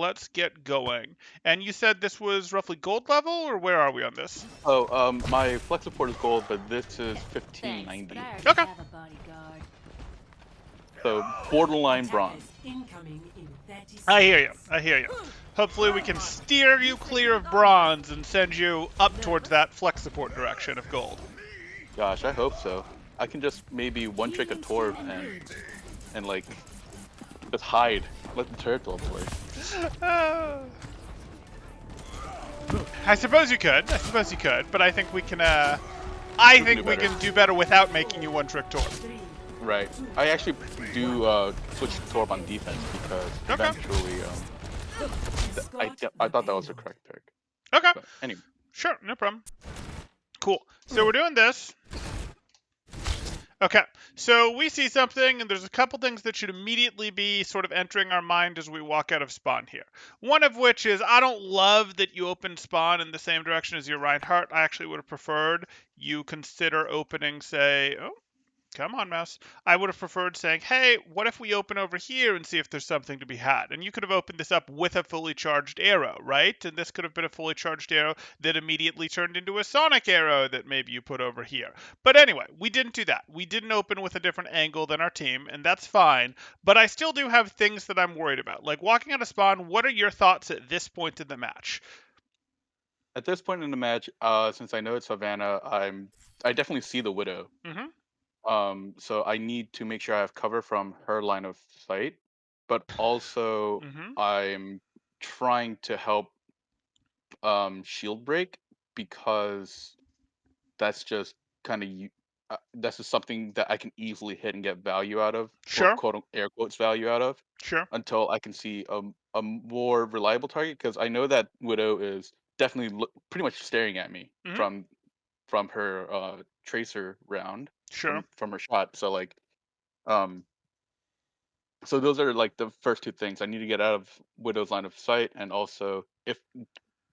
let's get going. And you said this was roughly gold level, or where are we on this? Oh, my flex support is gold, but this is Thanks, but 1590. I already Okay. have a bodyguard. So borderline Attackers bronze. incoming in 30 I hear you. seconds. I hear you. Hopefully we can steer you clear of bronze and send you up towards that flex support direction of gold. Gosh, I hope so. I can just maybe one trick a Begin to torp engage. and like just hide. Let the turtle play. I suppose you could. I suppose you could, but I think we can. I We can do think we better. can do better without making you one trick torp. 3, Right. I actually do switch to torp on defense because Okay. eventually I thought that was the correct pick. Okay. But anyway. Sure. No problem. Cool. So we're doing this. Okay, so we see something, and there's a couple things that should immediately be sort of entering our mind as we walk out of spawn here. One of which is I don't love that you open spawn in the same direction as your Reinhardt. I actually would have preferred you consider opening, say, oh, come on, mouse. I would have preferred saying, hey, what if we open over here and see if there's something to be had? And you could have opened this up with a fully charged arrow, right? And this could have been a fully charged arrow that immediately turned into a sonic arrow that maybe you put over here. But anyway, we didn't do that. We didn't open with a different angle than our team, and that's fine. But I still do have things that I'm worried about. Like walking out of spawn, what are your thoughts at this point in the match? At this point in the match, since I know it's Savannah, I definitely see the Widow. Mm-hmm. So I need to make sure I have cover from her line of sight, but also Mm-hmm. I'm trying to help shield break because that's just kind of that's just something that I can easily hit and get value out of, or Sure. air quotes value out of, Sure. until I can see a more reliable target. Because I know that Widow is definitely pretty much staring at me Mm-hmm. from her tracer round Sure. from her shot. So like um so those are like the first two things I need to get out of Widow's line of sight, and also if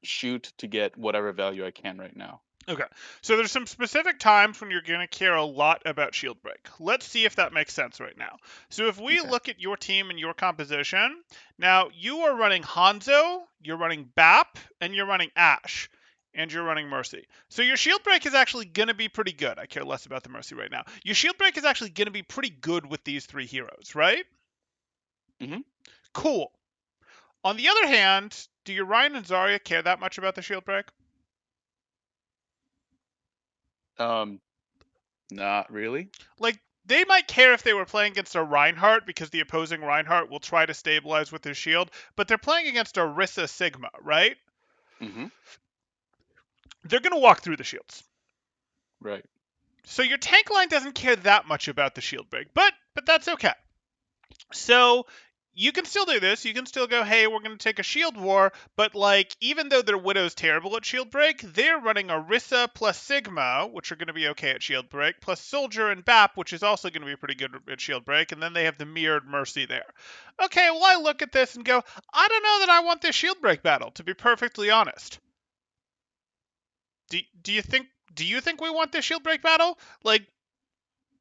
shoot to get whatever value I can right now. Okay, so there's some specific times when you're going to care a lot about shield break. Let's see if that makes sense right now. So if we Okay. look at your team and your composition, now you are running Hanzo, you're running Bap, and you're running Ash, and you're running Mercy. So your shield break is actually going to be pretty good. I care less about the Mercy right now. Your shield break is actually going to be pretty good with these three heroes, right? hmm Cool. On the other hand, do your Ryan and Zarya care that much about the shield break? Um, not really. Like, they might care if they were playing against a Reinhardt because the opposing Reinhardt will try to stabilize with his shield, but they're playing against a Rissa Sigma, right? hmm They're going to walk through the shields. Right. So your tank line doesn't care that much about the shield break, but that's okay. So you can still do this. You can still go, hey, we're going to take a shield war, but like, even though their Widow's terrible at shield break, they're running Orisa plus Sigma, which are going to be okay at shield break, plus Soldier and Bap, which is also going to be pretty good at shield break, and then they have the mirrored Mercy there. Okay, well, I look at this and go, I don't know that I want this shield break battle, to be perfectly honest. Do you think we want this shield break battle? Like,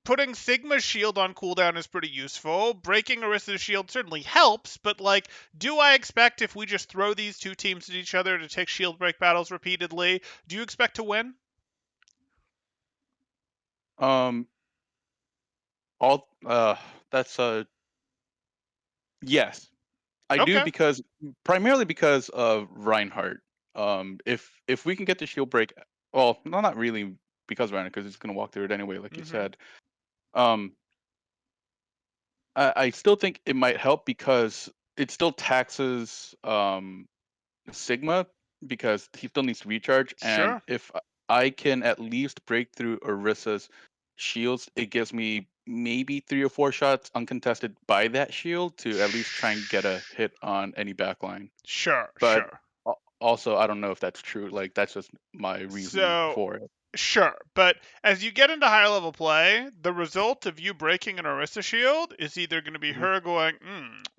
putting Sigma's shield on cooldown is pretty useful. Breaking Orisa's shield certainly helps, but like, do I expect if we just throw these two teams at each other to take shield break battles repeatedly, do you expect to win? Um, all that's yes, I do, Okay. because primarily because of Reinhardt. If we can get the shield break, well, no, not really because of Reinhardt, because he's gonna walk through it anyway, like you Mm-hmm. said. Um, I still think it might help because it still taxes Sigma because he still needs to recharge, and Sure. if I can at least break through Orissa's shields, it gives me maybe 3 or 4 shots uncontested by that shield to at least try and get a hit on any backline. Sure. But Sure. also, I don't know if that's true. Like that's just my reasoning So for it. sure, but as you get into higher level play, the result of you breaking an Orisa shield is either going to be hmm her going,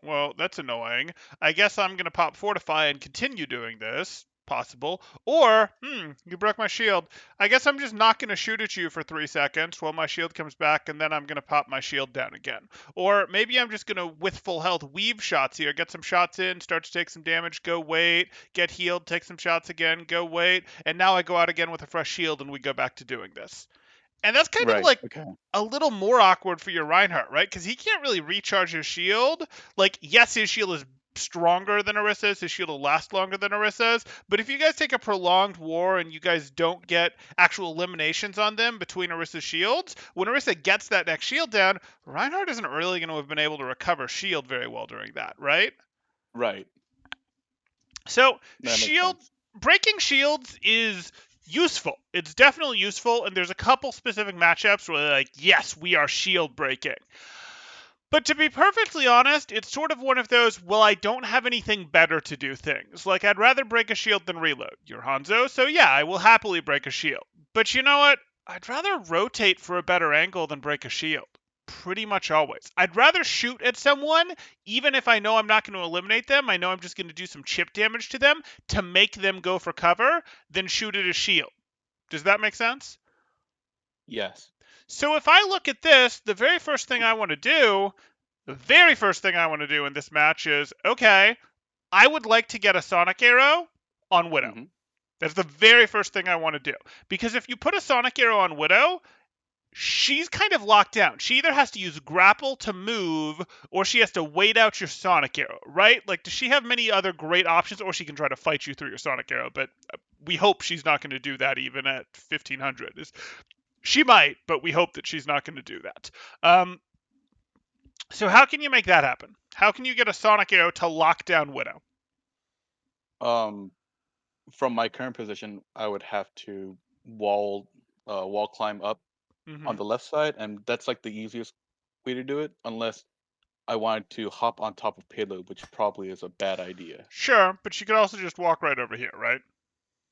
well, that's annoying. I guess I'm going to pop Fortify and continue doing this. possible. Or, you broke my shield. I guess I'm just not going to shoot at you for 3 seconds while my shield comes back, and then I'm going to pop my shield down again. Or maybe I'm just going to, with full health, weave shots here. Get some shots in, start to take some damage, go wait, get healed, take some shots again, go wait, and now I go out again with a fresh shield, and we go back to doing this. And that's kind of Right. like Okay. a little more awkward for your Reinhardt, right? Because he can't really recharge his shield. Like, yes, his shield is stronger than Orissa's. His shield will last longer than Orissa's. But if you guys take a prolonged war and you guys don't get actual eliminations on them between Orissa's shields, when Orissa gets that next shield down, Reinhardt isn't really going to have been able to recover shield very well during that, right? Right. So That makes shield sense. breaking shields is useful. It's definitely useful, and there's a couple specific matchups where they're like, yes, we are shield breaking. But to be perfectly honest, it's sort of one of those, well, I don't have anything better to do things. Like, I'd rather break a shield than reload. You're Hanzo, so yeah, I will happily break a shield. But you know what? I'd rather rotate for a better angle than break a shield. Pretty much always. I'd rather shoot at someone, even if I know I'm not going to eliminate them, I know I'm just going to do some chip damage to them to make them go for cover, than shoot at a shield. Does that make sense? Yes. So if I look at this, the very first thing I want to do in this match is, okay, I would like to get a Sonic Arrow on Widow. Hmm. That's the very first thing I want to do. Because if you put a Sonic Arrow on Widow, she's kind of locked down. She either has to use grapple to move, or she has to wait out your Sonic Arrow, right? Like, does she have many other great options, or she can try to fight you through your Sonic Arrow? But we hope she's not going to do that even at 1500. She might, but we hope that she's not going to do that. So how can you make that happen? How can you get a Sonic Arrow to lock down Widow? From my current position, I would have to wall climb up on Mm-hmm. the left side, and that's like the easiest way to do it, unless I wanted to hop on top of payload, which probably is a bad idea. Sure, but you could also just walk right over here, right?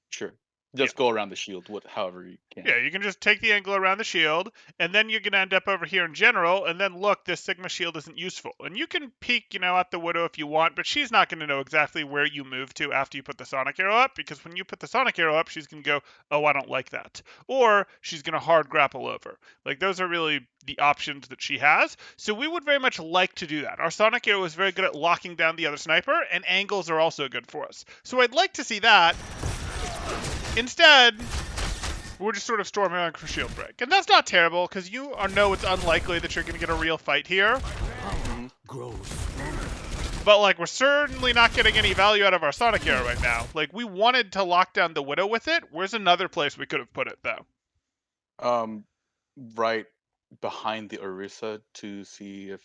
Sure. Yeah. Just go around the shield, however you can. Yeah, you can just take the angle around the shield, and then you're going to end up over here in general, and then look, this Sigma shield isn't useful. And you can peek, at the Widow if you want, but she's not going to know exactly where you move to after you put the Sonic Arrow up, because when you put the Sonic Arrow up, she's going to go, oh, I don't like that. Or she's going to hard grapple over. Like, those are really the options that she has. So we would very much like to do that. Our Sonic Arrow is very good at locking down the other sniper, and angles are also good for us. So I'd like to see that. Instead, we're just sort of storming on for shield break. And that's not terrible, because you know it's unlikely that you're going to get a real fight here. But, like, we're certainly not getting any value out of our Sonic Arrow right now. Like, we wanted to lock down the Widow with it. Where's another place we could have put it, though? Right behind the Orisa to see if.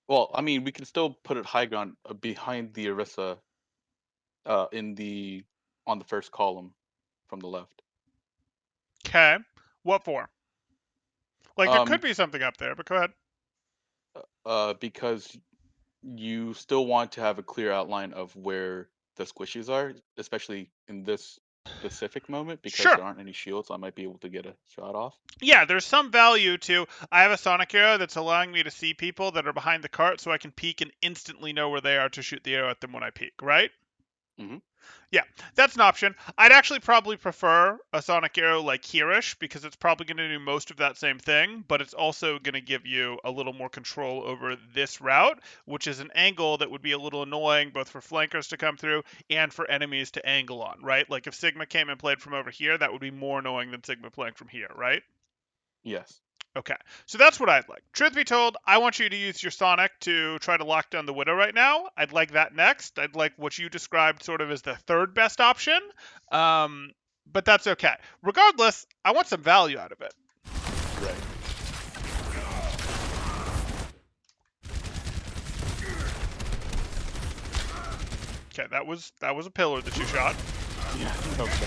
Well, I mean, we can still put it high ground behind the Orisa, on the first column from the left. Okay. What for? Like, there could Um, be something up there, but go ahead. because you still want to have a clear outline of where the squishies are, especially in this specific moment, because Sure. there aren't any shields. I might be able to get a shot off. Yeah, there's some value to, I have a Sonic Arrow that's allowing me to see people that are behind the cart, so I can peek and instantly know where they are to shoot the arrow at them when I peek, right? Hmm. Yeah, that's an option. I'd actually probably prefer a Sonic Arrow like here-ish, because it's probably going to do most of that same thing, but it's also going to give you a little more control over this route, which is an angle that would be a little annoying both for flankers to come through and for enemies to angle on, right? Like, if Sigma came and played from over here, that would be more annoying than Sigma playing from here, right? Yes. Okay, so that's what I'd like. Truth be told, I want you to use your Sonic to try to lock down the Widow right now. I'd like that next. I'd like what you described sort of as the third best option, but that's okay. Regardless, I want some value out of it. Right. Okay, that was a pillar that you shot. Yeah. Okay.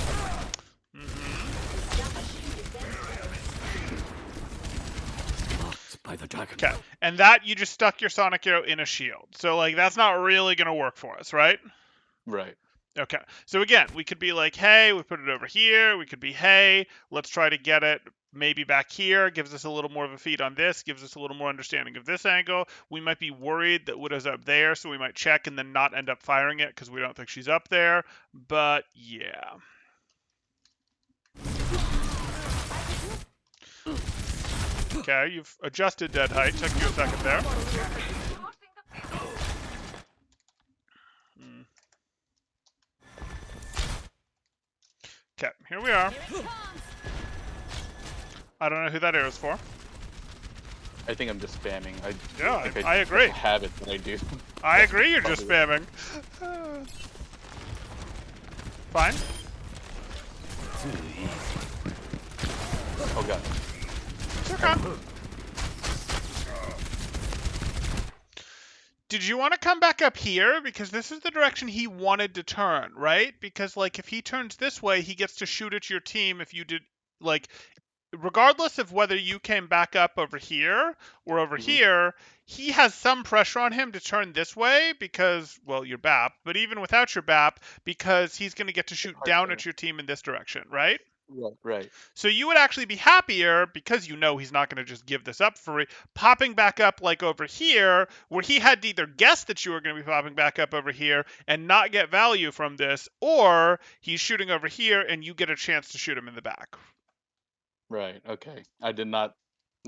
By the dragon. Okay, and that you just stuck your Sonic Arrow in a shield. So, like, that's not really going to work for us, right? Right. Okay, so again, we could be like, hey, we put it over here. We could be, hey, let's try to get it maybe back here, gives us a little more of a feed on this, gives us a little more understanding of this angle. We might be worried that Widow's up there, so we might check and then not end up firing it because we don't think she's up there. But yeah. Okay, you've adjusted dead height. Took you a second there. Okay, here we are. I don't know who that arrow's for. I think I'm just spamming. Yeah, think I agree. Have it when I do. I agree. You're just spamming. Fine. Oh god. It's okay. Did you want to come back up here? Because this is the direction he wanted to turn, right? Because, like, if he turns this way, he gets to shoot at your team if you did, like, regardless of whether you came back up over here or over here, he has some pressure on him to turn this way because, well, your BAP, but even without your BAP, because he's going to get to shoot down at your team in this direction, right? Right. So you would actually be happier, because you know he's not going to just give this up for popping back up like over here, where he had to either guess that you were going to be popping back up over here and not get value from this, or he's shooting over here and you get a chance to shoot him in the back. Right. Okay. I did not.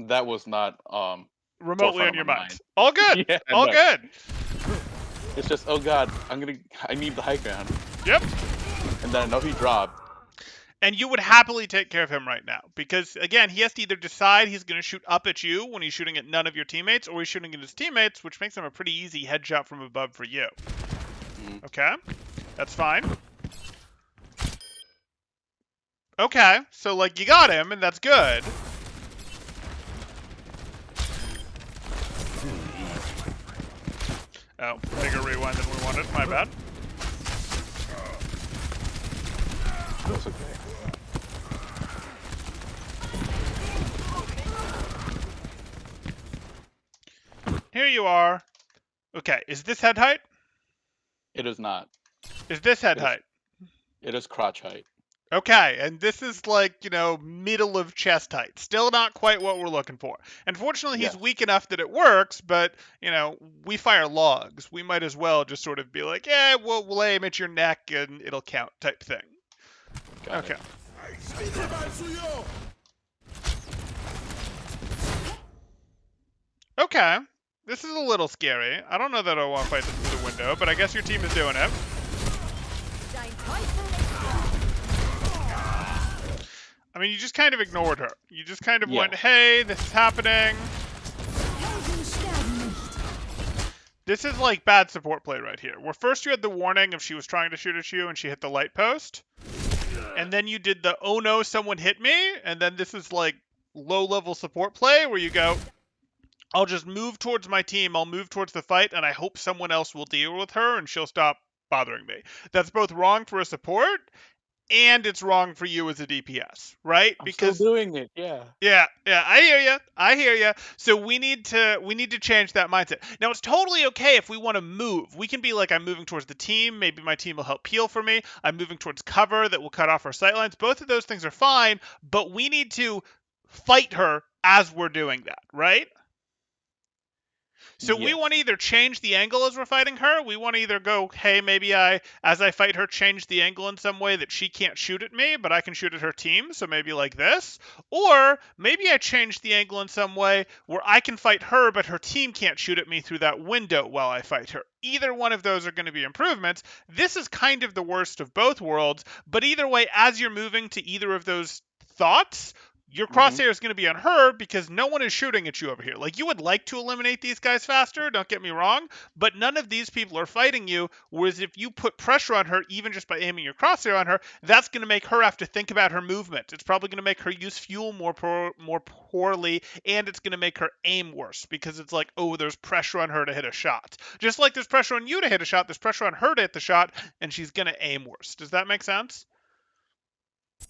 That was not Remotely forefront on of your my mind. All good. Yeah, All no. good. It's just, oh god, I need the high ground. Yep. And then I know he dropped. And you would happily take care of him right now. Because, again, he has to either decide he's going to shoot up at you when he's shooting at none of your teammates, or he's shooting at his teammates, which makes him a pretty easy headshot from above for you. Okay? That's fine. Okay, so, like, you got him, and that's good. Oh, bigger rewind than we wanted. My bad. That's okay. Here you are. Okay, is this head height? It is not. Is this head height? It is crotch height. Okay, and this is like, middle of chest height. Still not quite what we're looking for. Unfortunately, he's weak enough that it works, but, we fire logs. We might as well just sort of be like, yeah, we'll aim at your neck and it'll count type thing. Got okay. It. Okay. This is a little scary. I don't know that I want to fight this through the window, but I guess your team is doing it. I mean, you just kind of ignored her. You just kind of went, hey, this is happening. This is like bad support play right here. Where first you had the warning of she was trying to shoot at you and she hit the light post. And then you did the, oh no, someone hit me. And then this is like low-level support play where you go, I'll just move towards my team, I'll move towards the fight, and I hope someone else will deal with her and she'll stop bothering me. That's both wrong for a support, and it's wrong for you as a DPS, right? I'm still doing it, yeah. Yeah, I hear you. So we need to change that mindset. Now, it's totally okay if we want to move. We can be like, I'm moving towards the team, maybe my team will help peel for me. I'm moving towards cover that will cut off our sightlines. Both of those things are fine, but we need to fight her as we're doing that, right? So we want to either change the angle as we're fighting her. We want to either go, hey, maybe as I fight her, change the angle in some way that she can't shoot at me, but I can shoot at her team. So maybe like this. Or maybe I change the angle in some way where I can fight her, but her team can't shoot at me through that window while I fight her. Either one of those are going to be improvements. This is kind of the worst of both worlds. But either way, as you're moving to either of those thoughts, your crosshair is going to be on her because no one is shooting at you over here. Like, you would like to eliminate these guys faster, don't get me wrong, but none of these people are fighting you, whereas if you put pressure on her, even just by aiming your crosshair on her, that's going to make her have to think about her movement. It's probably going to make her use fuel more poorly, and it's going to make her aim worse because it's like, oh, there's pressure on her to hit a shot. Just like there's pressure on you to hit a shot, there's pressure on her to hit the shot, and she's going to aim worse. Does that make sense?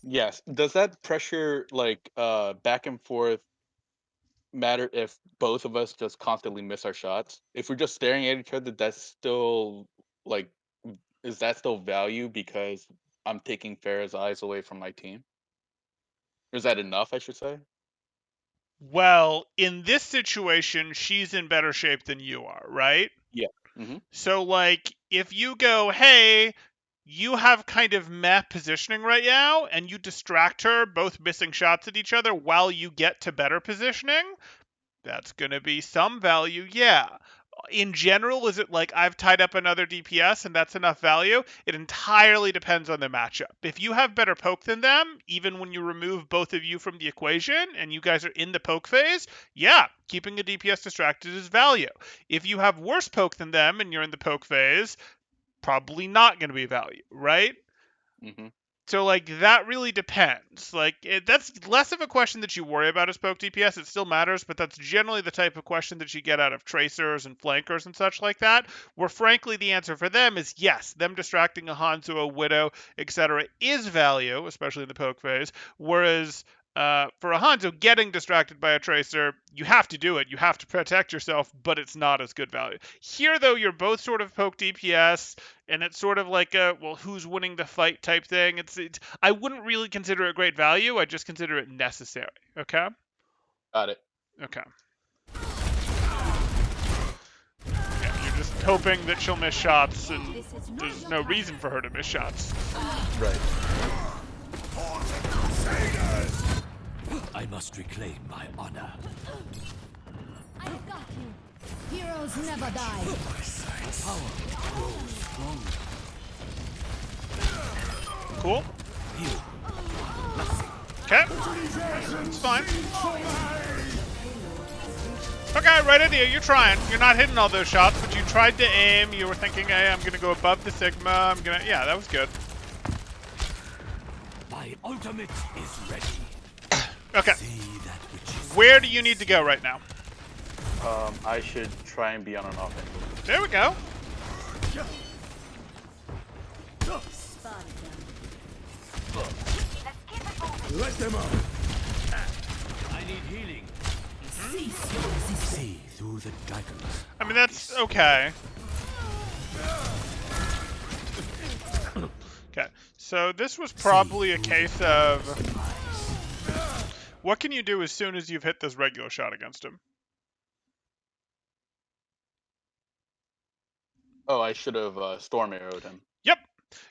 Yes. Does that pressure, like, back and forth matter if both of us just constantly miss our shots? If we're just staring at each other, that's still, like, is that still value because I'm taking Farah's eyes away from my team? Is that enough, I should say? Well, in this situation, she's in better shape than you are, right? Yeah. Hmm. So, like, if you go, hey, you have kind of meh positioning right now, and you distract her, both missing shots at each other while you get to better positioning, that's going to be some value, yeah. In general, is it like I've tied up another DPS and that's enough value? It entirely depends on the matchup. If you have better poke than them, even when you remove both of you from the equation and you guys are in the poke phase, yeah, keeping a DPS distracted is value. If you have worse poke than them and you're in the poke phase, probably not going to be value, right? Hmm. So like that really depends. Like that's less of a question that you worry about as poke DPS. It still matters, but that's generally the type of question that you get out of tracers and flankers and such like that. Where frankly the answer for them is yes, them distracting a Hanzo, a Widow, etc. is value, especially in the poke phase. Whereas for a Hanzo, getting distracted by a tracer, you have to do it. You have to protect yourself, but it's not as good value. Here, though, you're both sort of poke DPS and it's sort of like a well who's winning the fight type thing. It's I wouldn't really consider it great value. I just consider it necessary. Okay. Got it. Okay. Yeah, you're just hoping that she'll miss shots, and there's no reason for her to miss shots. Right. I must reclaim my honor. I got you. Heroes never die. Cool. Okay. It's fine. Okay, right into you. You're trying. You're not hitting all those shots, but you tried to aim. You were thinking, hey, I'm gonna go above the Sigma. I'm gonna. Yeah, that was good. My ultimate is ready. Okay. See that which is Where do you need to go right now? I should try and be on an offense. There we go. Let them out. I need healing. See through the dragons. I mean, that's okay. Okay, so this was probably a case of what can you do as soon as you've hit this regular shot against him? Oh, I should have storm arrowed him. Yep.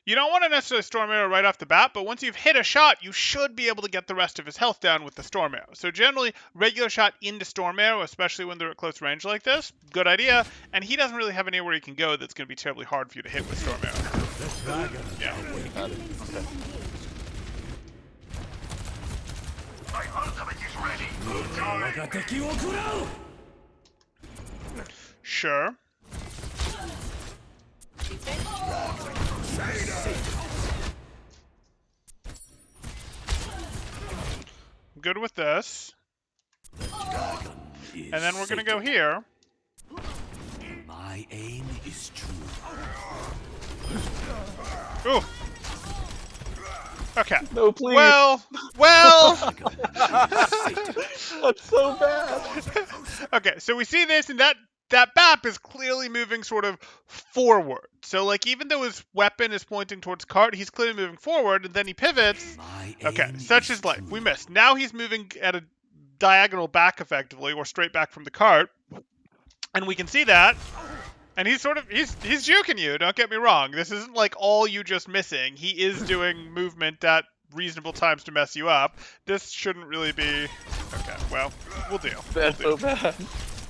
You don't want to necessarily storm arrow right off the bat, but once you've hit a shot, you should be able to get the rest of his health down with the storm arrow. So generally, regular shot into storm arrow, especially when they're at close range like this, good idea. And he doesn't really have anywhere he can go that's going to be terribly hard for you to hit with storm arrow. Yeah. Got it. Okay. Sure. I'm good with this. And then we're going to go here. My aim is true. Ooh. Okay. No, please. Well. That's so bad. Okay, so we see this, and that BAP is clearly moving sort of forward. So, like, even though his weapon is pointing towards cart, he's clearly moving forward, and then he pivots. Okay, such is life. We missed. Now he's moving at a diagonal back, effectively, or straight back from the cart, and we can see that. And he's sort of he's juking you. Don't get me wrong. This isn't like all you just missing. He is doing movement at reasonable times to mess you up. This shouldn't really be. Okay, well, we'll deal. That's so bad.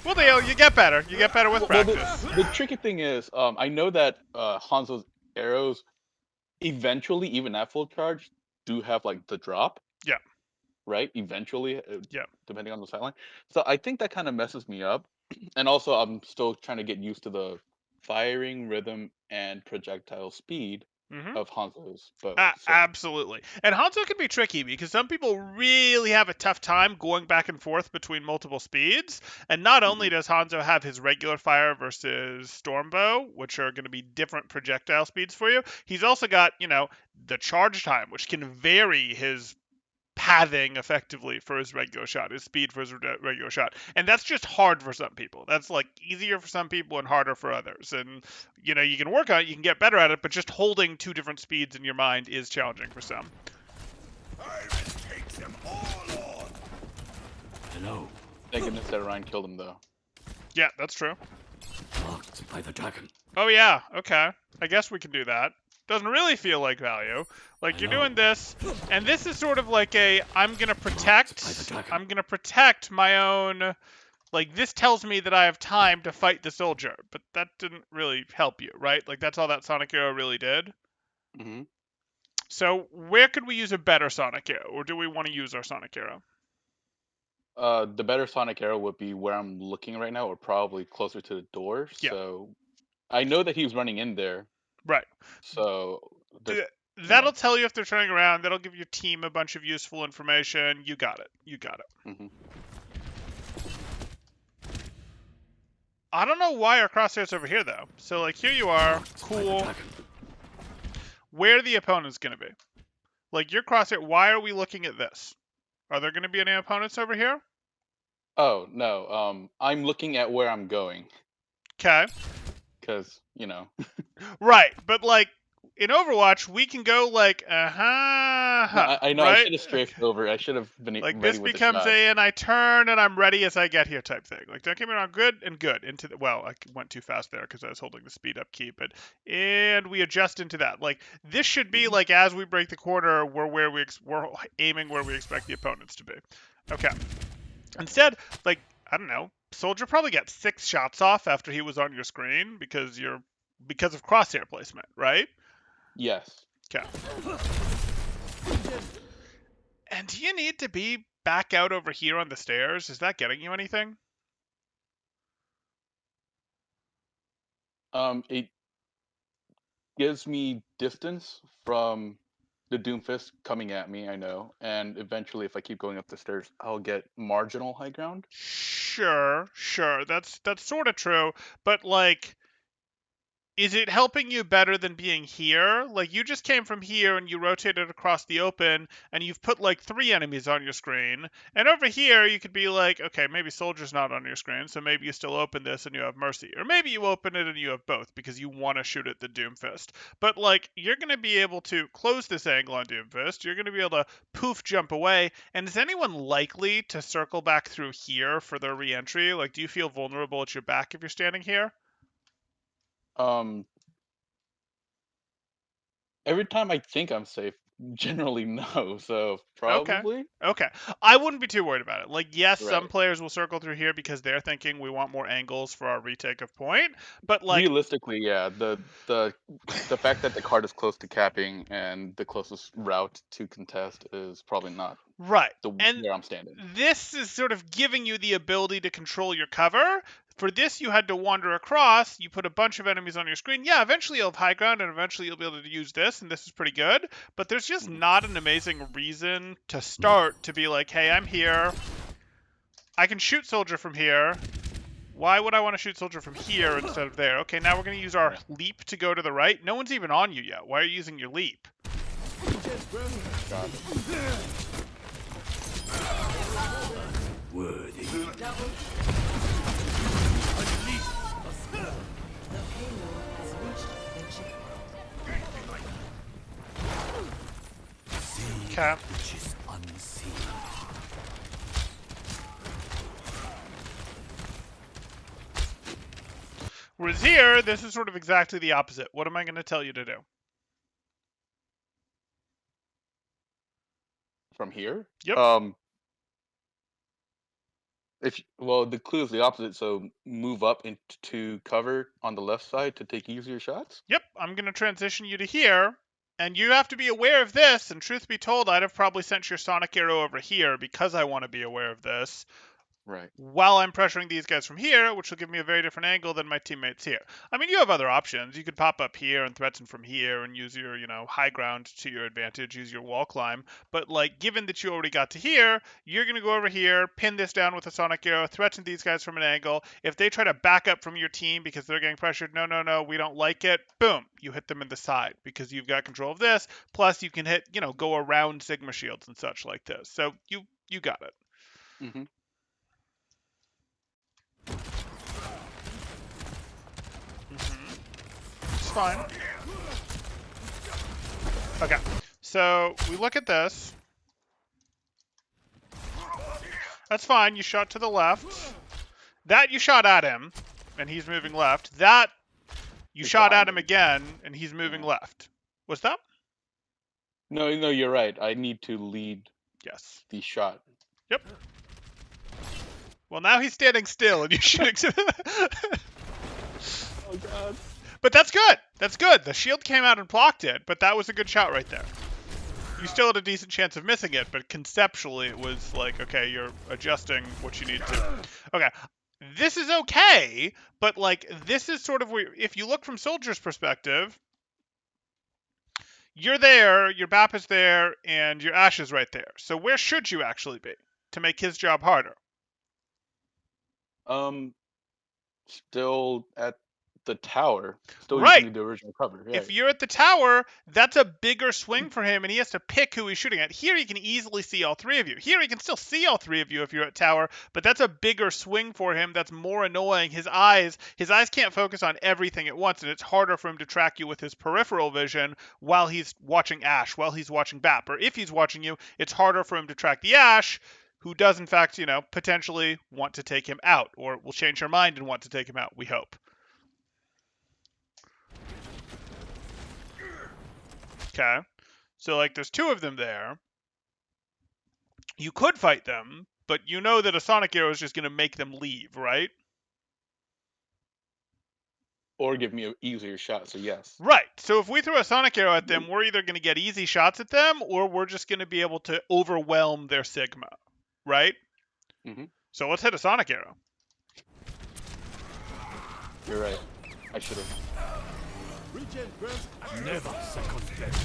We'll deal. You get better. You get better with Well, practice. the tricky thing is, I know that Hanzo's arrows, eventually, even at full charge, do have like the drop. Yeah. Right. Eventually. Yeah. Depending on the sightline. So I think that kind of messes me up, and also I'm still trying to get used to the firing rhythm and projectile speed of Hanzo's bow. So. Absolutely. And Hanzo can be tricky because some people really have a tough time going back and forth between multiple speeds. And not only does Hanzo have his regular fire versus Stormbow, which are going to be different projectile speeds for you, he's also got, the charge time, which can vary his pathing effectively for his regular shot, his speed for his regular shot. And that's just hard for some people. That's like easier for some people and harder for others. And, you can work on it, you can get better at it, but just holding two different speeds in your mind is challenging for some. them all on. Hello. Thank goodness that Ryan killed him though. Yeah, that's true. Marked by the dragon. Oh yeah, okay. I guess we can do that. Doesn't really feel like value. Like you're I know. doing this, and this is sort of like a I'm gonna Marked by the protect. dragon. I'm gonna protect my own. Like this tells me that I have time to fight the soldier, but that didn't really help you, right? Like that's all that Sonic Arrow really did. Hmm. So where could we use a better Sonic Arrow, or do we want to use our Sonic Arrow? The better Sonic arrow would be where I'm looking right now, or probably closer to the door. Yeah. So I know that he's running in there. Right. So there's, That'll tell you if they're turning around. That'll give your team a bunch of useful information. You got it. You got it. hmm I don't know why our crosshair's over here though. So like here you are, Marked by the cool. dragon. Where the opponent's gonna be? Like your crosshair. Why are we looking at this? Are there gonna be any opponents over here? Oh no, I'm looking at where I'm going Okay. because Right, but like in Overwatch, we can go like No, I know I right? should have strafed over. I should have been Like ready this with the becomes shot. and I turn and I'm ready as I get here type thing. Like don't get me wrong, good into the well, I went too fast there because I was holding the speed up key, but and we adjust into that. Like this should be Mhm. like as we break the corner, we're aiming where we expect the opponents to be. Okay. Instead, like I don't know, Soldier probably got 6 shots off after he was on your screen because of crosshair placement, right? Yes. Okay. And do you need to be back out over here on the stairs? Is that getting you anything? It gives me distance from the Doomfist coming at me. I know, and eventually, if I keep going up the stairs, I'll get marginal high ground. Sure. That's sort of true, but like is it helping you better than being here? Like you just came from here and you rotated across the open and you've put like 3 enemies on your screen. And over here you could be like, okay, maybe Soldier's not on your screen, so maybe you still open this and you have Mercy. Or maybe you open it and you have both because you want to shoot at the Doomfist. But like you're going to be able to close this angle on Doomfist. You're going to be able to poof jump away. And is anyone likely to circle back through here for their re-entry? Like do you feel vulnerable at your back if you're standing here? Um, every time I think I'm safe, generally no. So Okay. probably Okay. I wouldn't be too worried about it. Like, yes, some right. players will circle through here because they're thinking we want more angles for our retake of point. But like, Realistically, yeah. The fact that the card is close to capping and the closest route to contest is probably not right. the And where I'm standing. this is sort of giving you the ability to control your cover. For this, you had to wander across. You put a bunch of enemies on your screen. Yeah, eventually you'll have high ground, and eventually you'll be able to use this, and this is pretty good. But there's just Mhm. not an amazing reason to start to be like, hey, I'm here. I can shoot Soldier from here. Why would I want to shoot Soldier from here instead of there? Okay, now we're going to use our Right. leap to go to the right. No one's even on you yet. Why are you using your leap? Got it. Worthy. The payload has reached the checkpoint. See Cap. which is unseen. Whereas here, this is sort of exactly the opposite. What am I going to tell you to do? From here. Yep. The clue is the opposite. So move up into cover on the left side to take easier shots. Yep, I'm going to transition you to here. And you have to be aware of this. And truth be told, I'd have probably sent your Sonic Arrow over here because I want to be aware of this. Right. While I'm pressuring these guys from here, which will give me a very different angle than my teammates here. I mean, you have other options. You could pop up here and threaten from here and use your, high ground to your advantage, use your wall climb. But, like, given that you already got to here, you're going to go over here, pin this down with a Sonic Arrow, threaten these guys from an angle. If they try to back up from your team because they're getting pressured, no, we don't like it, boom, you hit them in the side because you've got control of this. Plus, you can hit, go around Sigma shields and such like this. So you got it. Mm-hmm. It's fine. Okay, so we look at this. That's fine. You shot to the left. That you shot at him, and he's moving left. That you He's shot at behind him him. again, and he's moving left. What's that? No, you're right. I need to lead Yes. the shot. Yep. Well, now he's standing still, and you shooting. Oh god. But that's good. That's good. The shield came out and blocked it, but that was a good shot right there. You still had a decent chance of missing it, but conceptually it was like, okay, you're adjusting what you need to. Okay. This is okay, but like this is sort of where, if you look from Soldier's perspective, you're there, your BAP is there, and your Ash is right there. So where should you actually be to make his job harder? Still at the tower. Still Right. using the original cover. Yeah. If you're at the tower, that's a bigger swing for him, and he has to pick who he's shooting at. Here, he can easily see all three of you. Here, he can still see all three of you if you're at tower, but that's a bigger swing for him. That's more annoying. His eyes can't focus on everything at once, and it's harder for him to track you with his peripheral vision while he's watching Ash, while he's watching BAP. Or if he's watching you, it's harder for him to track the Ash, who does, in fact, potentially want to take him out, or will change her mind and want to take him out, we hope. Okay, so like there's two of them there. You could fight them, but you know that a sonic arrow is just going to make them leave, right? Or give me an easier shot, so yes. Right, so if we throw a sonic arrow at them, we're either going to get easy shots at them, or we're just going to be able to overwhelm their Sigma, right? Mm-hmm. So let's hit a sonic arrow. You're right. I should have. Regen grants Never second guess.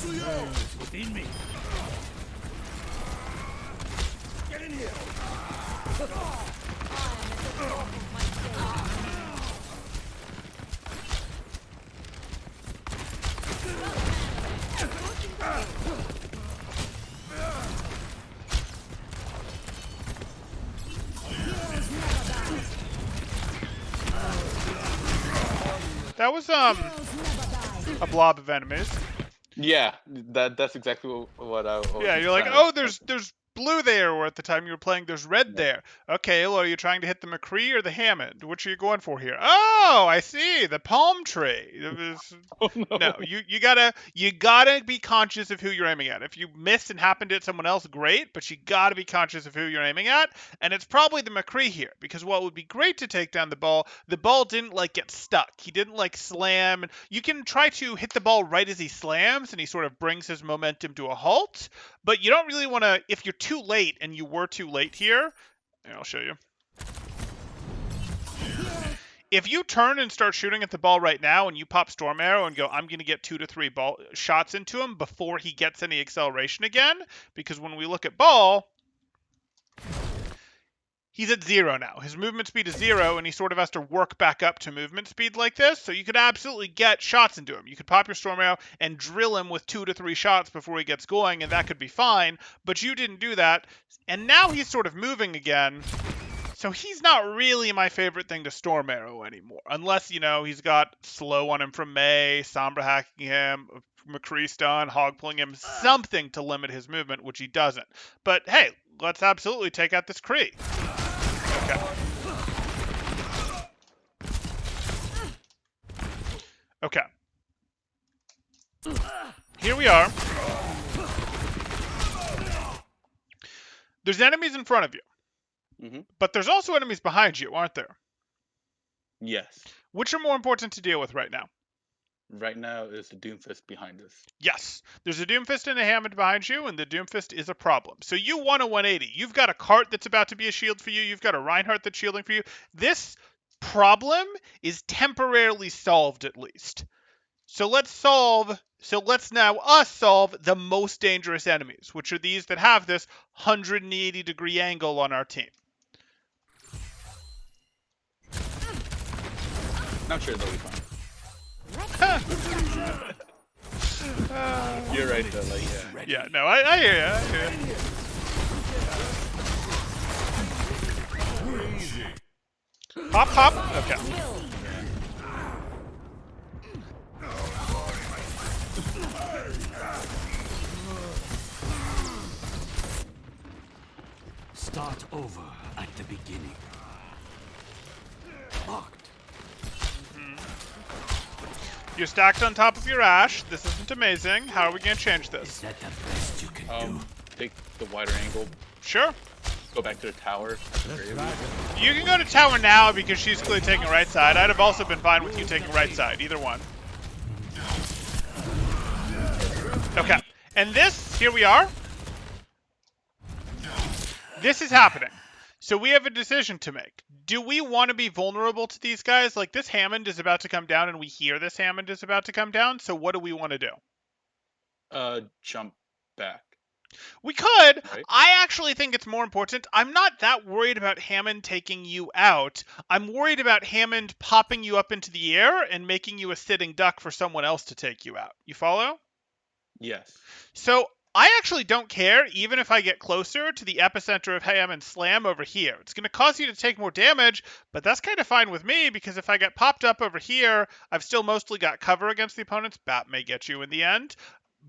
Is within me. Get in here. That was a blob of enemies. Yeah, that's exactly what I was. Yeah, you're like, oh, there's blue there, or at the time you were playing, there's red there. Okay, well, are you trying to hit the McCree or the Hammond? Which are you going for here? Oh, I see, the palm tree. Oh, no. No, you gotta be conscious of who you're aiming at. If you miss and happen to hit someone else, great, but you gotta be conscious of who you're aiming at, and it's probably the McCree here, because what would be great to take down the ball didn't like get stuck. He didn't like slam. You can try to hit the ball right as he slams, and he sort of brings his momentum to a halt, but you don't really want to, if you're too late, and you were too late here, I'll show you. If you turn and start shooting at the ball right now and you pop Storm Arrow and go, I'm going to get 2 to 3 ball shots into him before he gets any acceleration again, because when we look at ball, he's at 0 now. His movement speed is 0, and he sort of has to work back up to movement speed like this, so you could absolutely get shots into him. You could pop your Storm Arrow and drill him with 2 to 3 shots before he gets going, and that could be fine, but you didn't do that, and now he's sort of moving again. So he's not really my favorite thing to Storm Arrow anymore, unless, he's got slow on him from May, Sombra hacking him, McCree stun, hog pulling him, something to limit his movement, which he doesn't. But hey, let's absolutely take out this Kree. Okay. Here we are. There's enemies in front of you. Mm-hmm. But there's also enemies behind you, aren't there? Yes. Which are more important to deal with right now? Right now is the Doomfist behind us. Yes. There's a Doomfist and a Hammond behind you, and the Doomfist is a problem. So you want a 180. You've got a cart that's about to be a shield for you. You've got a Reinhardt that's shielding for you. This problem is temporarily solved, at least. So let's now solve the most dangerous enemies, which are these that have this 180-degree angle on our team. I'm sure they'll be fine. You're right though, like Yeah, no, I hear you. Hop, hop. Okay. You're stacked on top of your Ash. This isn't amazing. How are we going to change Is this? that the best you can do? Take the wider angle. Sure. Go back to the tower. You can go to tower now because she's clearly taking right side. I'd have also been fine with you taking right side. Either one. Okay. And this, here we are. This is happening. So we have a decision to make. Do we want to be vulnerable to these guys? Like, this Hammond is about to come down, and we hear this Hammond is about to come down. So what do we want to do? Jump back. We could. Right. I actually think it's more important. I'm not that worried about Hammond taking you out. I'm worried about Hammond popping you up into the air and making you a sitting duck for someone else to take you out. You follow? Yes. So I actually don't care, even if I get closer to the epicenter of Hammond's slam over here. It's going to cause you to take more damage, but that's kind of fine with me, because if I get popped up over here, I've still mostly got cover against the opponents. Bat may get you in the end.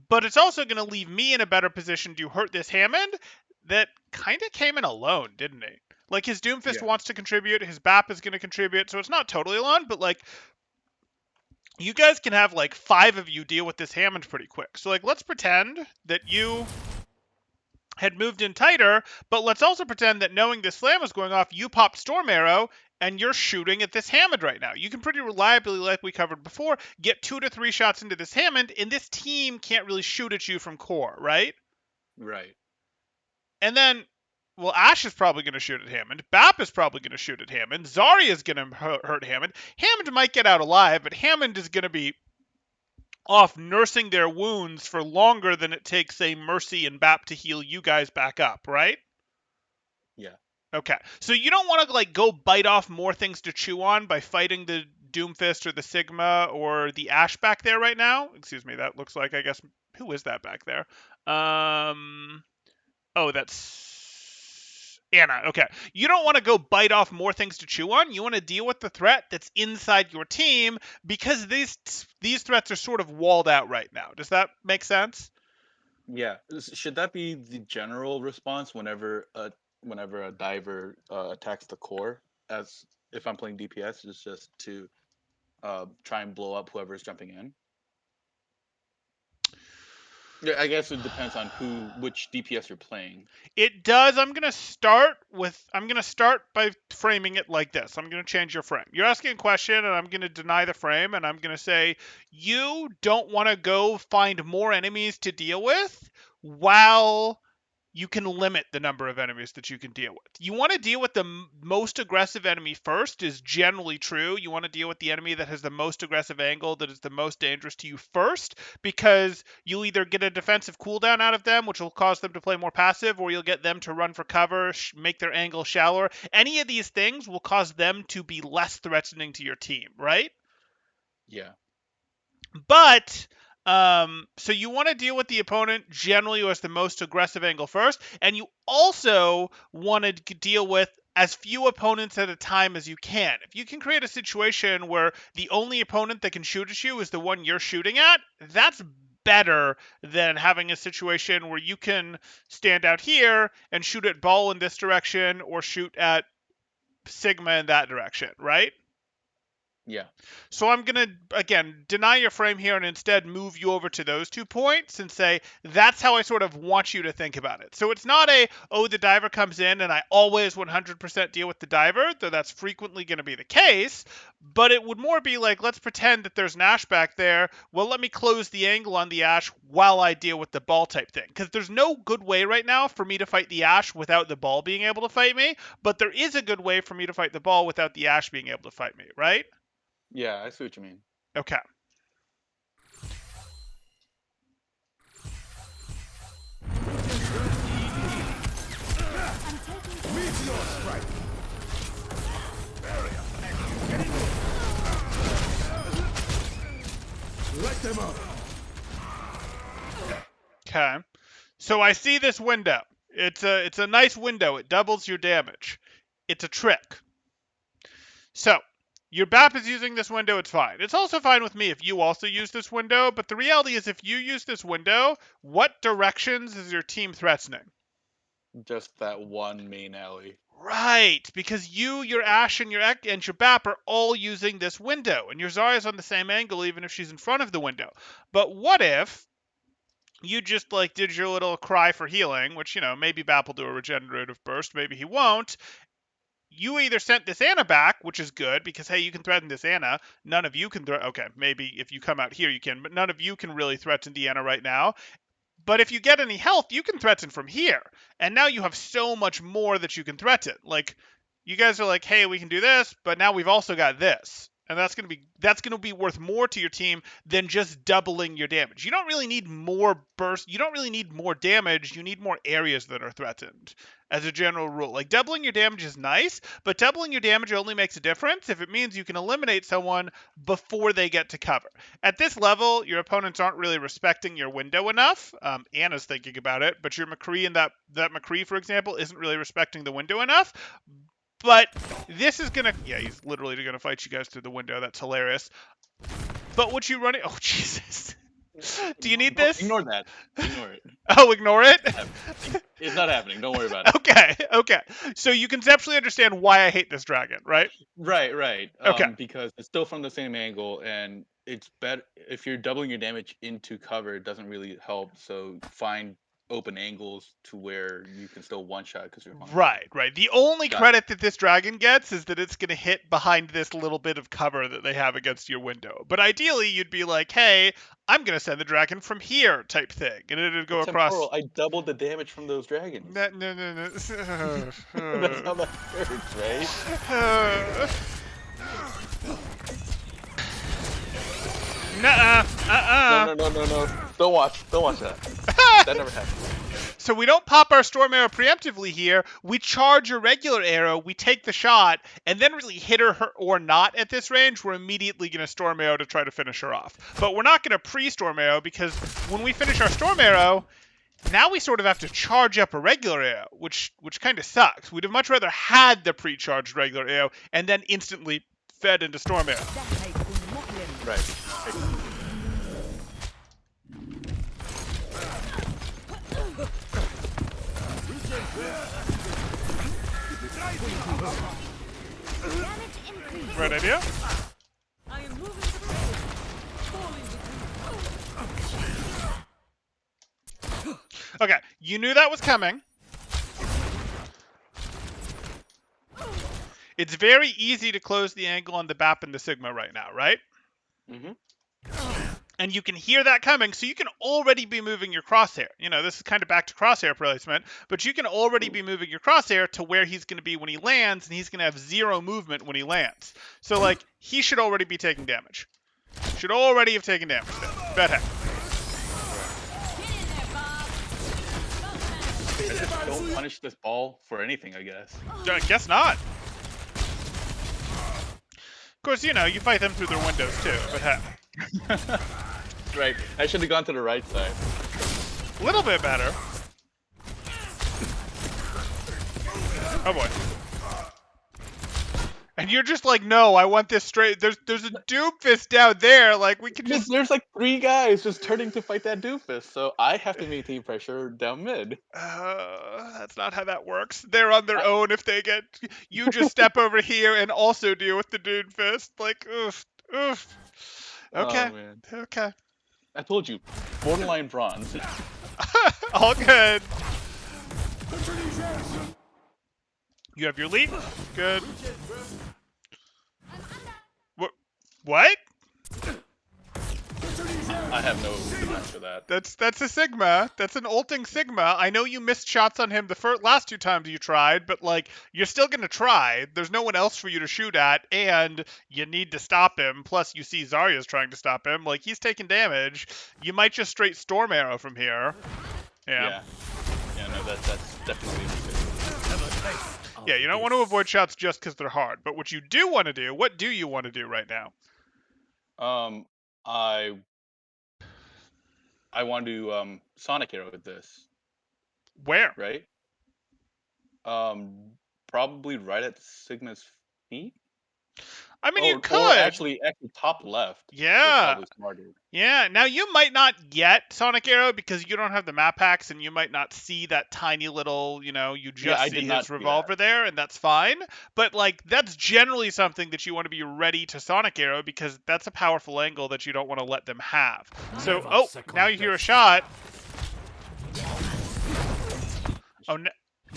But it's also going to leave me in a better position to hurt this Hammond that kind of came in alone, didn't he? Like, his Doomfist wants to contribute, his BAP is going to contribute, so it's not totally alone, but, like, you guys can have, like, 5 of you deal with this Hammond pretty quick. So, like, let's pretend that you had moved in tighter, but let's also pretend that knowing this slam was going off, you popped Storm Arrow, and you're shooting at this Hammond right now. You can pretty reliably, like we covered before, get 2 to 3 shots into this Hammond, and this team can't really shoot at you from core, right? Right. And then, well, Ash is probably going to shoot at Hammond. Bap is probably going to shoot at Hammond. Zarya is going to hurt Hammond. Hammond might get out alive, but Hammond is going to be off nursing their wounds for longer than it takes, say, Mercy and Bap to heal you guys back up, right? Yeah. Okay, so you don't want to, like, go bite off more things to chew on by fighting the Doomfist or the Sigma or the Ash back there right now. Excuse me, that looks like, I guess, who is that back there? Oh, that's Anna. Okay, you don't want to go bite off more things to chew on. You want to deal with the threat that's inside your team, because these threats are sort of walled out right now. Does that make sense? Yeah. Should that be the general response whenever a diver attacks the core? As if I'm playing DPS, is just to try and blow up whoever's jumping in. Yeah, I guess it depends on which DPS you're playing. It does. I'm gonna start by framing it like this. I'm gonna change your frame. You're asking a question, and I'm gonna deny the frame, and I'm gonna say you don't want to go find more enemies to deal with while you can limit the number of enemies that you can deal with. You want to deal with the most aggressive enemy first, is generally true. You want to deal with the enemy that has the most aggressive angle, that is the most dangerous to you first, because you'll either get a defensive cooldown out of them, which will cause them to play more passive, or you'll get them to run for cover, make their angle shallower. Any of these things will cause them to be less threatening to your team, right? Yeah. But so you want to deal with the opponent generally who has the most aggressive angle first, and you also want to deal with as few opponents at a time as you can. If you can create a situation where the only opponent that can shoot at you is the one you're shooting at, that's better than having a situation where you can stand out here and shoot at Ball in this direction or shoot at Sigma in that direction, right? Yeah. So I'm going to, again, deny your frame here and instead move you over to those 2 points and say, that's how I sort of want you to think about it. So it's not the diver comes in and I always 100% deal with the diver, though that's frequently going to be the case, but it would more be like, let's pretend that there's an Ash back there. Well, let me close the angle on the Ash while I deal with the Ball type thing. Because there's no good way right now for me to fight the Ash without the Ball being able to fight me, but there is a good way for me to fight the Ball without the Ash being able to fight me, right? Yeah, I see what you mean. Okay. I'm taking Meteor strike. Light them up. Okay. So I see this window. It's a nice window. It doubles your damage. It's a trick. So your BAP is using this window, it's fine. It's also fine with me if you also use this window, but the reality is if you use this window, what directions is your team threatening? Just that one main alley. Right, because your Ash, and your Bap are all using this window, and your Zarya's on the same angle even if she's in front of the window. But what if you just like did your little cry for healing, which maybe Bap will do a regenerative burst, maybe he won't. You either sent this Anna back, which is good because hey, you can threaten this Anna. None of you can okay, maybe if you come out here you can, but none of you can really threaten the Anna right now. But if you get any health, you can threaten from here. And now you have so much more that you can threaten. Like you guys are like, "Hey, we can do this, but now we've also got this." And that's going to be worth more to your team than just doubling your damage. You don't really need more burst. You don't really need more damage. You need more areas that are threatened. As a general rule, like doubling your damage is nice, but doubling your damage only makes a difference if it means you can eliminate someone before they get to cover. At this level, your opponents aren't really respecting your window enough. Anna's thinking about it, but your McCree and that McCree, for example, isn't really respecting the window enough. But this is gonna, yeah, he's literally gonna fight you guys through the window. That's hilarious. But what you running? Oh Jesus! Do you need this? Ignore that. Ignore it. Oh, ignore it. It's not happening. Don't worry about it. Okay. So you conceptually understand why I hate this dragon, right? Right. Okay. Because it's still from the same angle, and it's better if you're doubling your damage into cover. It doesn't really help. So find open angles to where you can still one shot because you're fine. Right. The only Got credit that this dragon gets is that it's going to hit behind this little bit of cover that they have against your window. But ideally, you'd be like, hey, I'm going to send the dragon from here type thing. And it'd go across. Temporal, I doubled the damage from those dragons. No. That's how that works, right? Nuh-uh. No. Don't watch that. That never happened. So we don't pop our storm arrow preemptively here. We charge a regular arrow, we take the shot, and then really hit her or not at this range, we're immediately going to storm arrow to try to finish her off. But we're not going to pre-storm arrow because when we finish our storm arrow, now we sort of have to charge up a regular arrow, which kind of sucks. We'd have much rather had the pre-charged regular arrow and then instantly fed into storm arrow. Right. Right idea? I am moving to the right. Falling with you. Okay, you knew that was coming. It's very easy to close the angle on the BAP and the Sigma right now, right? Mm-hmm. And you can hear that coming, so you can already be moving your crosshair. This is kind of back to crosshair placement, but you can already be moving your crosshair to where he's going to be when he lands, and he's going to have 0 movement when he lands. So, like, he should already be taking damage. Should already have taken damage there. Bet heck. I just don't punish this ball for anything, I guess. I guess not. Of course, you fight them through their windows too, but heck. Right. I should have gone to the right side. A little bit better. Oh boy. And you're just like, no, I want this straight. There's a doofus down there. Like we can just. There's like 3 guys just turning to fight that doofus, so I have to maintain pressure down mid. That's not how that works. They're on their own if they get. You just step over here and also deal with the doofus. Like, oof. Okay. Oh, man. Okay. I told you, borderline bronze. All good. You have your leap. Good. What? I have no defense for that. That's a Sigma. That's an ulting Sigma. I know you missed shots on him the last 2 times you tried, but like you're still gonna try. There's no one else for you to shoot at, and you need to stop him. Plus, you see Zarya's trying to stop him. Like he's taking damage. You might just straight storm arrow from here. Yeah. Yeah. No, that's definitely. Yeah, you don't want to avoid shots just because they're hard. But what you do want to do, what do you want to do right now? I want to Sonic Arrow with this. Where? Right? Probably right at Sigma's feet. I mean, you Or could. actually top left. Is Yeah. probably smarter. Yeah, now you might not get Sonic Arrow because you don't have the map packs and you might not see that tiny little, you Yeah, just I see did not his see that. revolver there, and that's fine. But, like, that's generally something that you want to be ready to Sonic Arrow because that's a powerful angle that you don't want to let them have. So, Never oh, second now you hear a best. shot. Oh,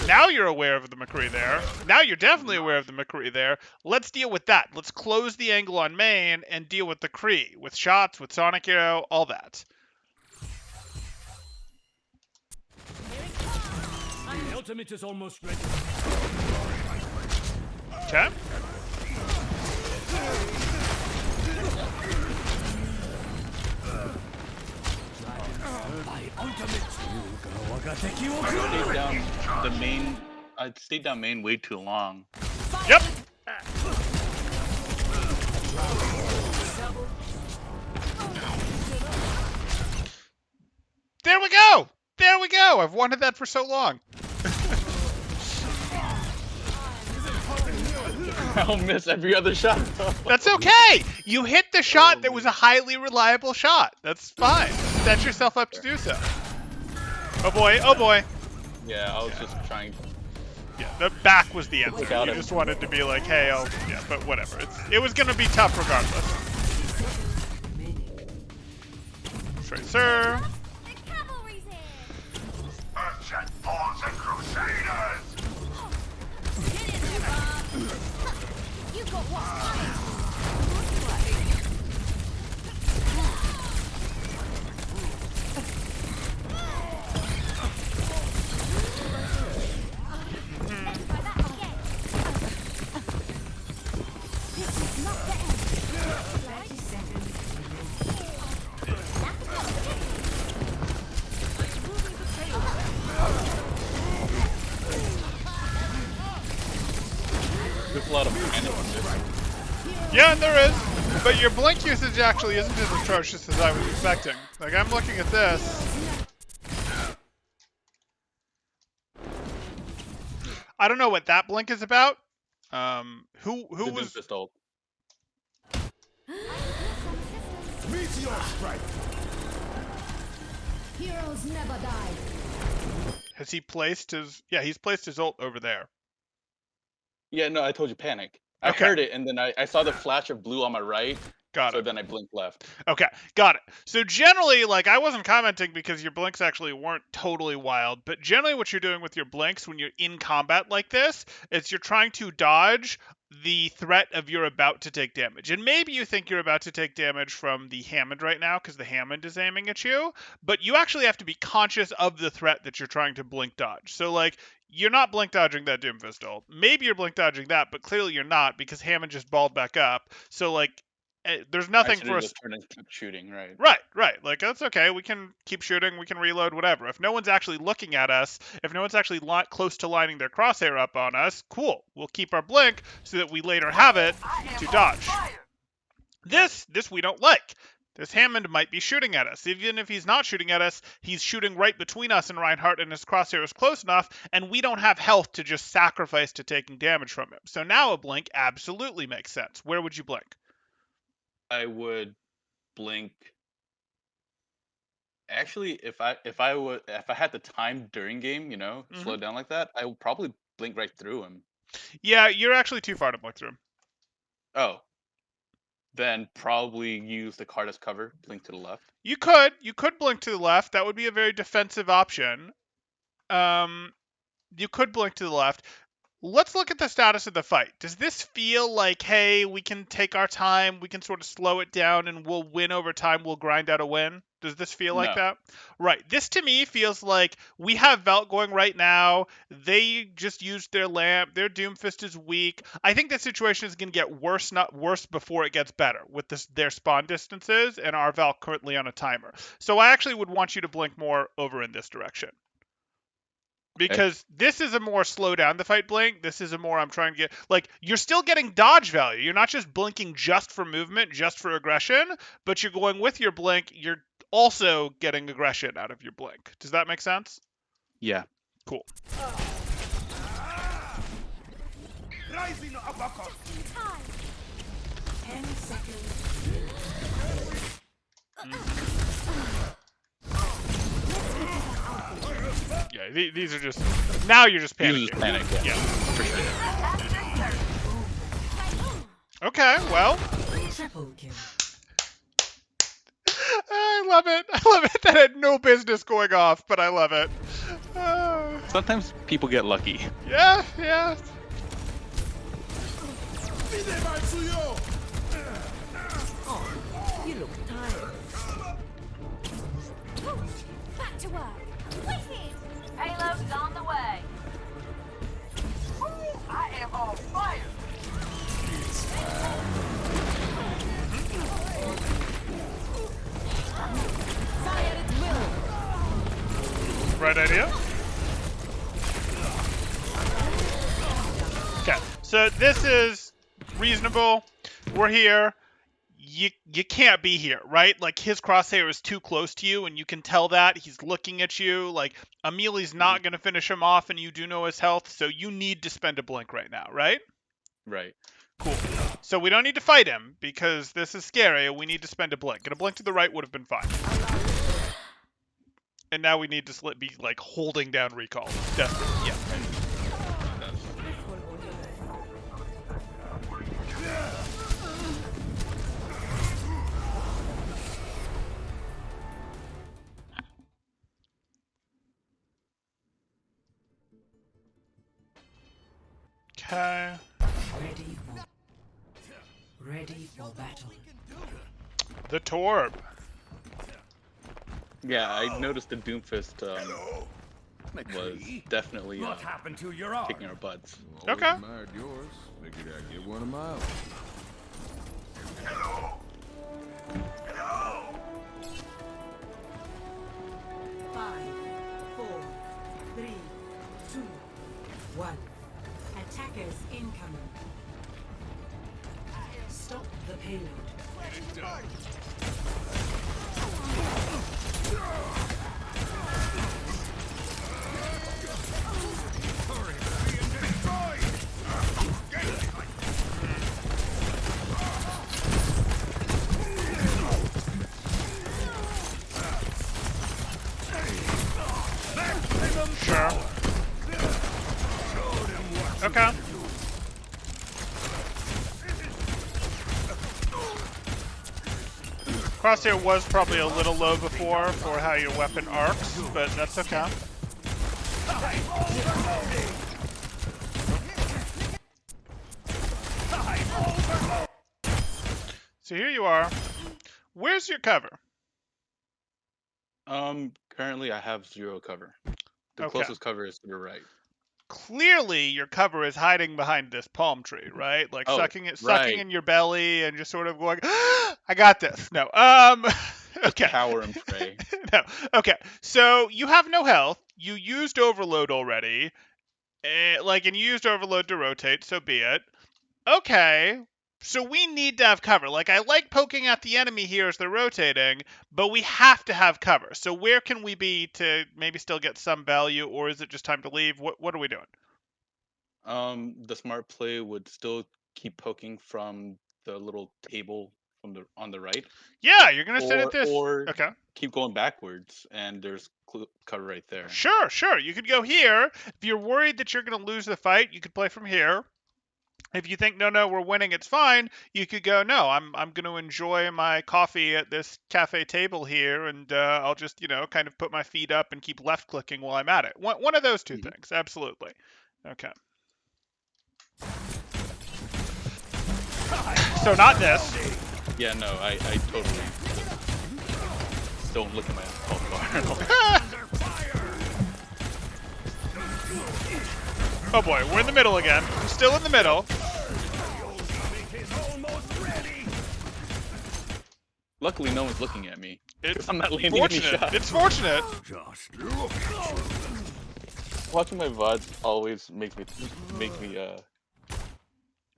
now you're aware of the McCree there. Now you're definitely aware of the McCree there. Let's deal with that. Let's close the angle on main and deal with the Cree. With shots, with Sonic Arrow, all that. The ultimate is almost ready. Okay. My ultimate. Stayed down the main. I stayed down main way too long. Yep. There we go. There we go. I've wanted that for so long. I'll miss every other shot. That's okay. You hit the shot that was a highly reliable shot. That's fine. Set yourself up to do so. Oh boy. Oh boy. Yeah, I was just trying. Yeah, the back was the answer. Without You him. just wanted to be like, hey, yeah, but whatever. It was going to be tough regardless. Tracer. The cavalry's here. Merchant Bulls and Crusaders! Get in there, Bob. You got what's coming. Try that again. This is not the end. 30 seconds. There's a lot of panic in this. Yeah, there is. But your blink usage actually isn't as atrocious as I was expecting. Like, I'm looking at this. I don't know what that blink is about. Who The was... Doomfist ult. Meteor strike! Heroes never die. Has he placed his... Yeah, he's placed his ult over there. Yeah, no, I told you panic. I Okay. heard it, and then I saw the flash of blue on my right, Got so it. then I blinked left. Okay, got it. So generally, like, I wasn't commenting because your blinks actually weren't totally wild, but generally what you're doing with your blinks when you're in combat like this is you're trying to dodge the threat of you're about to take damage. And maybe you think you're about to take damage from the Hammond right now because the Hammond is aiming at you, but you actually have to be conscious of the threat that you're trying to blink dodge. So, like, you're not blink dodging that Doomfist ult. Maybe you're blink dodging that, but clearly you're not because Hammond just balled back up. So, like, there's I nothing should for have us. just turned and kept shooting, right? Right. Like, that's okay. We can keep shooting. We can reload, whatever. If no one's actually looking at us, if no one's actually close to lining their crosshair up on us, cool. We'll keep our blink so that we later have it to dodge. This we don't like. This Hammond might be shooting at us. Even if he's not shooting at us, he's shooting right between us and Reinhardt, and his crosshair is close enough, and we don't have health to just sacrifice to taking damage from him. So now a blink absolutely makes sense. Where would you blink? I would blink. Actually, if I had the time during game, slow down like that, I would probably blink right through him. Yeah, you're actually too far to blink through him. Oh. Then probably use the card as cover, blink to the left. You could blink to the left. That would be a very defensive option. You could blink to the left. Let's look at the status of the fight. Does this feel like, hey, we can take our time, we can sort of slow it down, and we'll win over time, we'll grind out a win? Does this feel like No. that? Right. This, to me, feels like we have Velt going right now. They just used their lamp. Their Doomfist is weak. I think the situation is going to get worse, not worse, before it gets better with their spawn distances and our Velt currently on a timer. So I actually would want you to blink more over in this direction. Because this is a more slow down the fight blink. This is a more I'm trying to get, like, you're still getting dodge value. You're not just blinking just for movement, just for aggression, but you're going with your blink. You're also getting aggression out of your blink. Does that make sense? Yeah. Cool. Rising uppercut! Time. 10 seconds. Yeah, these are just... Now you're just You panicking. just panic, yeah. Yeah. For sure. Okay, well... Triple kill. I love it. I love it. That had no business going off, but I love it. Sometimes people get lucky. Yeah, yeah. Oh, you look tired. Back to work. Wicked. Payload's on the way. I am on fire. Fire at will. Right idea. Okay, so this is reasonable. We're here. You can't be here, right? Like, his crosshair is too close to you, and you can tell that. He's looking at you. Like, Amelie's not going to finish him off, and you do know his health, so you need to spend a blink right now, right? Right. Cool. So we don't need to fight him, because this is scary. We need to spend a blink. And a blink to the right would have been fine. And now we need to be, like, holding down recall. Desperate. Yeah. Okay. Ready for battle. The Torb. Yeah, I noticed the Doomfist was definitely What happened to your arm? kicking our butts. Okay. Admired yours. Figured I'd get one of my own. Five, 4, 3, 2, 1. Attackers incoming. Stop the payload. Sure. Okay. Crosshair was probably a little low before for how your weapon arcs, but that's okay. So here you are. Where's your cover? Currently I have 0 cover. The Okay. closest cover is to the right. Clearly, your cover is hiding behind this palm tree, right? Like Oh, sucking right. in your belly and just sort of going, I got this. No. Okay. Cower and pray. No. Okay. So you have no health. You used overload already. And you used overload to rotate, so be it. Okay. So we need to have cover. Like, I like poking at the enemy here as they're rotating, but we have to have cover. So where can we be to maybe still get some value, or is it just time to leave? What are we doing? The smart play would still keep poking from the little table on the right, Yeah, you're gonna sit at this. or Okay. keep going backwards, and there's cover right there. Sure. You could go here. If you're worried that you're gonna lose the fight, you could play from here. If you think no, we're winning, it's fine. You could go no. I'm going to enjoy my coffee at this cafe table here, and I'll just kind of put my feet up and keep left clicking while I'm at it. One of those two things, absolutely. Okay. So not this. Yeah, no, I totally don't look at my health bar at all. Oh boy, we're in the middle again. We're still in the middle. Luckily, no one's looking at me. It's I'm not landing any fortunate. shots. It's fortunate. Just look at you. Watching my VODs always makes me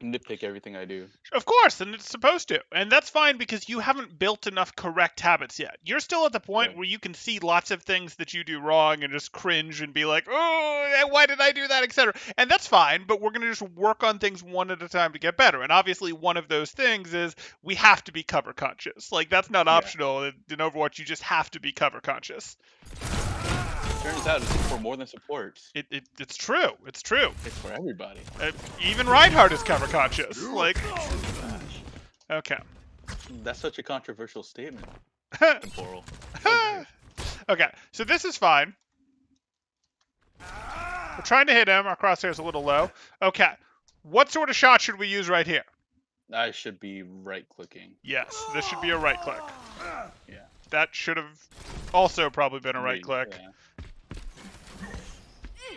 nitpick everything I do. Of course, and it's supposed to. And that's fine because you haven't built enough correct habits yet. You're still at the point Right. where you can see lots of things that you do wrong and just cringe and be like, oh, why did I do that, etc. And that's fine, but we're going to just work on things one at a time to get better. And obviously, one of those things is we have to be cover conscious. Like, that's not Yeah. optional. In Overwatch, you just have to be cover conscious. Turns out it's for more than supports. It's true. It's true. It's for everybody. Even Reinhardt is cover conscious. Like, okay. That's such a controversial statement. Temporal. Okay, so this is fine. We're trying to hit him. Our crosshair's a little low. Okay, what sort of shot should we use right here? I should be right-clicking. Yes, this should be a right click. Yeah. That should have also probably been a right click. Yeah.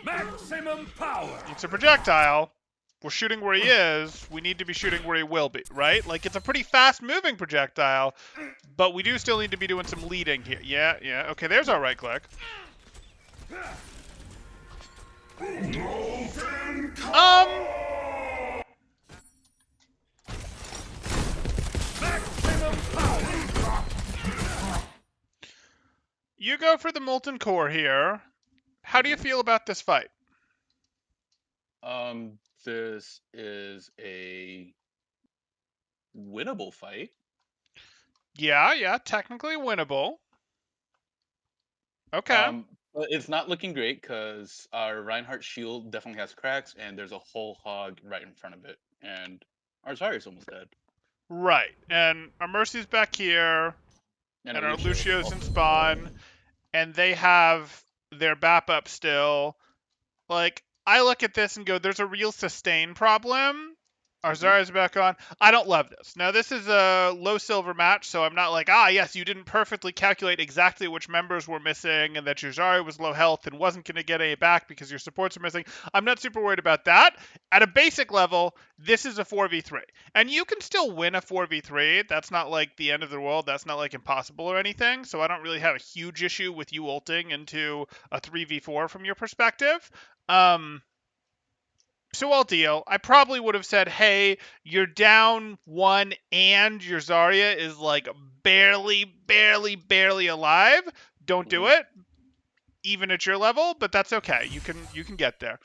Maximum power. It's a projectile. We're shooting where he is. We need to be shooting where he will be, right? Like, it's a pretty fast-moving projectile, but we do still need to be doing some leading here. Yeah. Okay, there's our right click. Maximum power. You go for the molten core here. How do you feel about this fight? This is a winnable fight. Yeah, technically winnable. Okay. But it's not looking great because our Reinhardt shield definitely has cracks, and there's a whole hog right in front of it, and our Zarya's almost dead. Right. And our Mercy's back here, and our Lucio's in spawn, and they have their BAP up still. Like, I look at this and go, there's a real sustain problem. Our Zarya's back on. I don't love this. Now, this is a low silver match, so I'm not like, yes, you didn't perfectly calculate exactly which members were missing and that your Zarya was low health and wasn't going to get any back because your supports are missing. I'm not super worried about that. At a basic level, this is a 4v3. And you can still win a 4v3. That's not like the end of the world. That's not like impossible or anything. So I don't really have a huge issue with you ulting into a 3v4 from your perspective. So I'll deal. I probably would have said, hey, you're down one and your Zarya is like barely alive. Don't do it, even at your level, but that's okay. You can get there.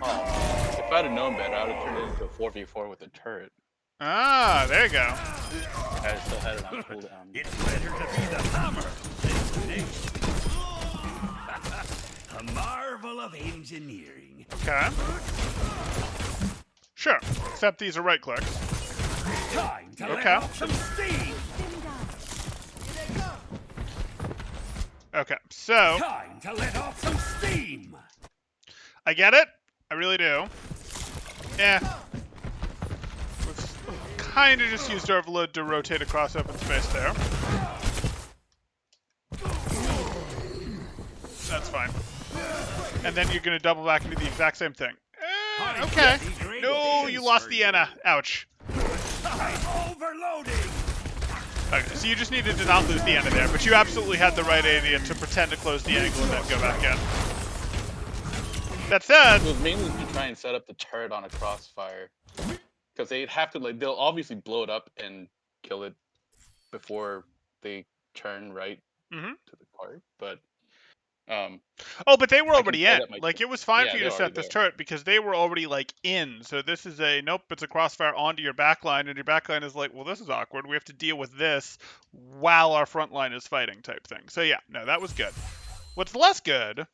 Oh, if I'd have known better, I would have turned it into a 4v4 with a turret. Ah, there you go. I still had it on cooldown. It's better to be the hammer than Nate. A marvel of engineering. Okay. Sure, except these are right clicks. Time to let Okay. off some steam. Okay, so Time to let off some steam. I get it. I really do. We've kind of just used overload to rotate across open space there. That's fine. And then you're going to double back and do the exact same thing. Okay. No, you lost the Ana. Ouch. I'm overloading. Okay, so you just needed to not lose the Ana there, but you absolutely had the right idea to pretend to close the angle and then go back in. That said, It was mainly to try and set up the turret on a crossfire. Because they'd have to, like, they'll obviously blow it up and kill it before they turn right Mhm. to the card. But, but they were I already can in. tell that my Like, team- it was fine Yeah, for you they're to set already this there. turret because they were already, like, in. So this is it's a crossfire onto your backline, and your backline is like, well, this is awkward. We have to deal with this while our front line is fighting type thing. So yeah, no, that was good. What's less good,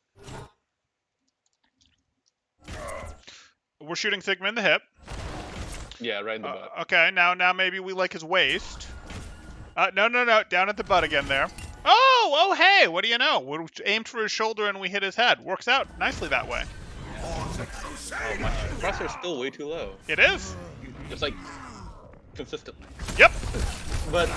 we're shooting Sigma in the hip. yeah, right in the butt. Okay, now maybe we like his waist. No, down at the butt again there. Oh, hey, what do you know? We aimed for his shoulder and we hit his head. Works out nicely that way. Oh, my suppressor's still way too low. It is. Just, like, consistently. Yep. But,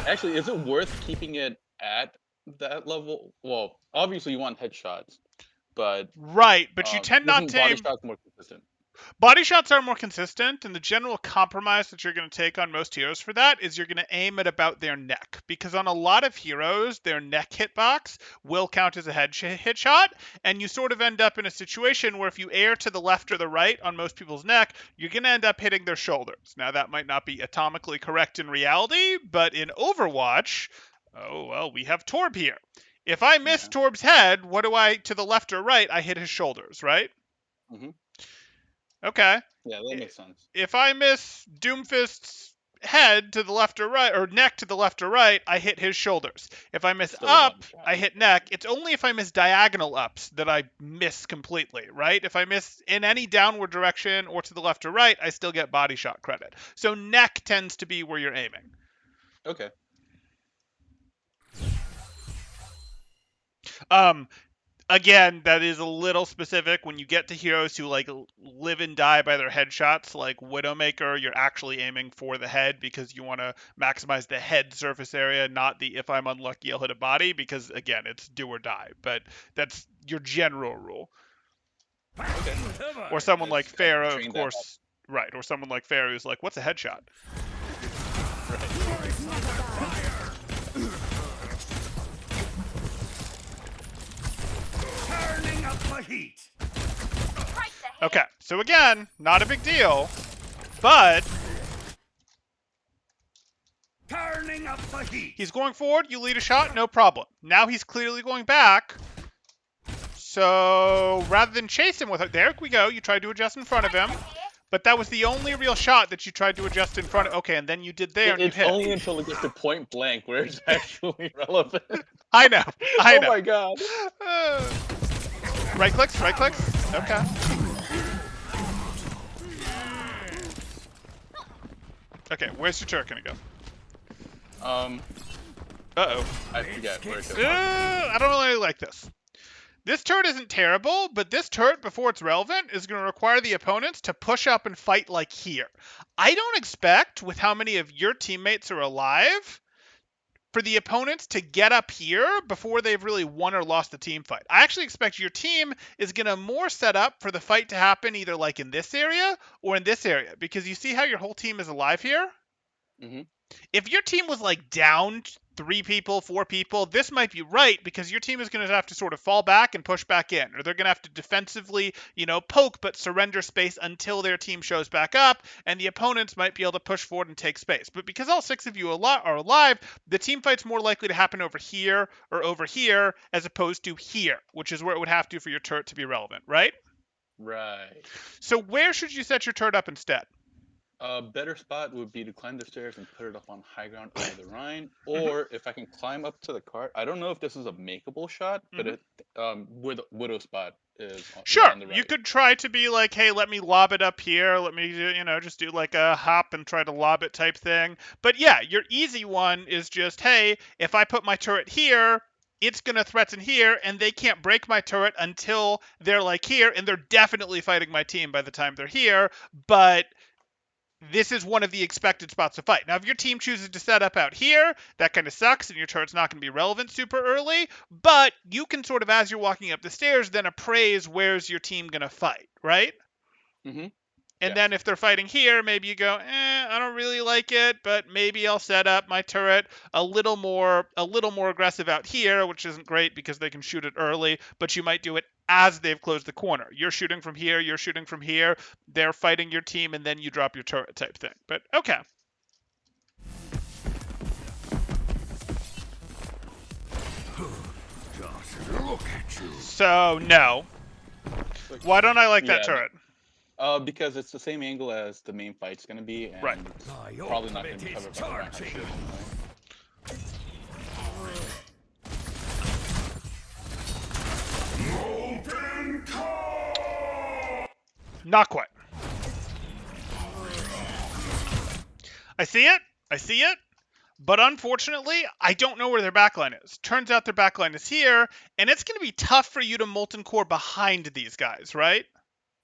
actually, is it worth keeping it at that level? Well, obviously you want headshots, but Right, but you tend not isn't to body aim. shots more consistent? Body shots are more consistent, and the general compromise that you're going to take on most heroes for that is you're going to aim at about their neck. Because on a lot of heroes, their neck hitbox will count as a hit shot, and you sort of end up in a situation where if you air to the left or the right on most people's neck, you're going to end up hitting their shoulders. Now, that might not be atomically correct in reality, but in Overwatch, oh, well, we have Torb here. If I miss Torb's head, what do I, to the left or right, I hit his shoulders, right? Mm-hmm. Okay. Yeah, that makes sense. If I miss Doomfist's head to the left or right, or neck to the left or right, I hit his shoulders. If I miss Still a up, bad shot. I hit neck. It's only if I miss diagonal ups that I miss completely, right? If I miss in any downward direction or to the left or right, I still get body shot credit. So neck tends to be where you're aiming. Okay. Again, that is a little specific. When you get to heroes who like live and die by their headshots, like Widowmaker, you're actually aiming for the head because you want to maximize the head surface area, not the if I'm unlucky I'll hit a body, because again, it's do or die. But that's your general rule. Okay. Or someone like I've Pharaoh, of trained that course. Right, or someone like Pharaoh who's like, what's a headshot? Turning up the heat. Okay, so again, not a big deal, but Turning up the heat. he's going forward, you lead a shot, no problem. Now he's clearly going back. So rather than chase him with it, there we go. You tried to adjust in front of him, but that was the only real shot that you tried to adjust in front of. Okay, and then you did there and you It's hit. only until it gets to point blank where it's actually relevant. I know. I know. Oh my god. Right clicks, right clicks. Okay. Okay, where's your turret gonna go? Uh-oh. I forget where it goes. I don't really like this. This turret isn't terrible, but this turret, before it's relevant, is going to require the opponents to push up and fight like here. I don't expect, with how many of your teammates are alive, for the opponents to get up here before they've really won or lost the team fight. I actually expect your team is going to more set up for the fight to happen either like in this area or in this area, because you see how your whole team is alive here? Mm-hmm. If your team was like down 3 people, 4 people, this might be right, because your team is going to have to sort of fall back and push back in, or they're going to have to defensively, poke but surrender space until their team shows back up, and the opponents might be able to push forward and take space. But because all 6 of you are alive, the team fight's more likely to happen over here or over here as opposed to here, which is where it would have to for your turret to be relevant, right? Right. So where should you set your turret up instead? A better spot would be to climb the stairs and put it up on high ground over the Rhine, or if I can climb up to the cart. I don't know if this is a makeable shot, but where the Widow spot is Sure, on the right. you could try to be like, hey, let me lob it up here. Let me, just do like a hop and try to lob it type thing. But yeah, your easy one is just, hey, if I put my turret here, it's going to threaten here, and they can't break my turret until they're like here, and they're definitely fighting my team by the time they're here, but this is one of the expected spots to fight. Now, if your team chooses to set up out here, that kind of sucks, and your turret's not going to be relevant super early, but you can sort of, as you're walking up the stairs, then appraise where's your team going to fight, right? Mm-hmm. And then if they're fighting here, maybe you go, I don't really like it, but maybe I'll set up my turret a little more aggressive out here, which isn't great because they can shoot it early, but you might do it as they've closed the corner. You're shooting from here, you're shooting from here, they're fighting your team, and then you drop your turret type thing. But okay. Just look at you. So, no. Why don't I like that Yeah. turret? Because it's the same angle as the main fight's gonna be, and Right. it's My probably not gonna ultimate be is covered by the Rhine charging. shield anyway. Not quite. I see it, but unfortunately, I don't know where their backline is. Turns out their backline is here, and it's going to be tough for you to Molten Core behind these guys, right?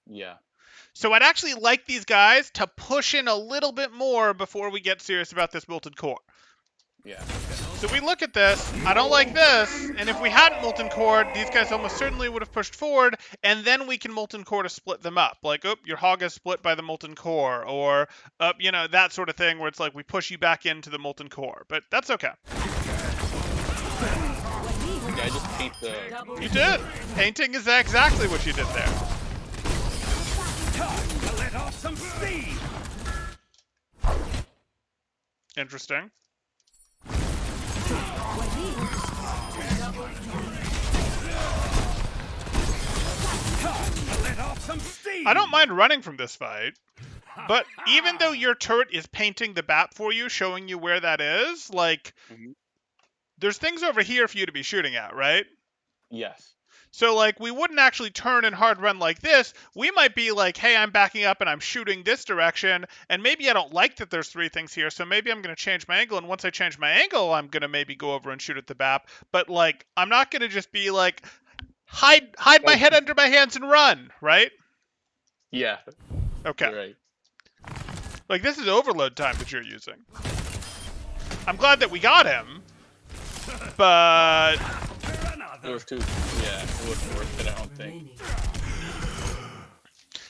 Yeah. So I'd actually like these guys to push in a little bit more before we get serious about this Molten Core. Yeah. Okay. So we look at this, I don't like this, and if we hadn't Molten Core, these guys almost certainly would have pushed forward, and then we can Molten Core to split them up. Like, oh, your hog is split by the Molten Core, or, you know, that sort of thing where it's like we push you back into the Molten Core. But that's okay. Yeah, I just paint the. You did. Painting is exactly what you did there. Time to let off some steam. Interesting. Time to let off some steam. I don't mind running from this fight, but even though your turret is painting the BAP for you, showing you where that is, like, there's things over here for you to be shooting at, right? Yes. So, like, we wouldn't actually turn and hard run like this. We might be like, hey, I'm backing up and I'm shooting this direction, and maybe I don't like that there's 3 things here, so maybe I'm going to change my angle, and once I change my angle, I'm going to maybe go over and shoot at the BAP. But, like, I'm not going to just be like, hide my head under my hands and run, right? Yeah. Okay. You're right. Like, this is overload time that you're using. I'm glad that we got him, but... It was too. Yeah, it wasn't worth it, I don't think. Remaining.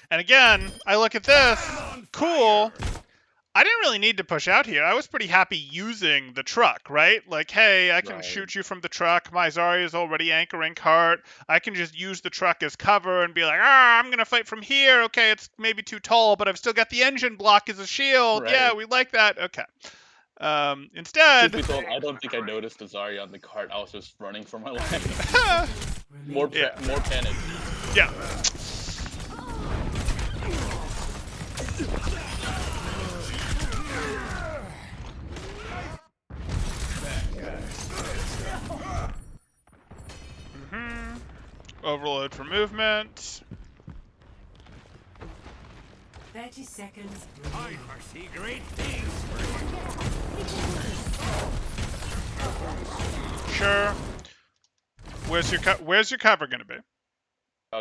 And again, I look at this. Cool. I didn't really need to push out here. I was pretty happy using the truck, right? Like, hey, I can Right. shoot you from the truck. My Zarya is already anchoring cart. I can just use the truck as cover and be like, I'm going to fight from here. Okay, it's maybe too tall, but I've still got the engine block as a shield. Right. Yeah, we like that. Okay. Instead... Truth be told, I don't think I noticed the Zarya on the cart. I was just running for my life. more Yeah. more panic. Yeah. Overload for movement. 30 seconds. I remaining. foresee great things. Sure. Where's your cover gonna be?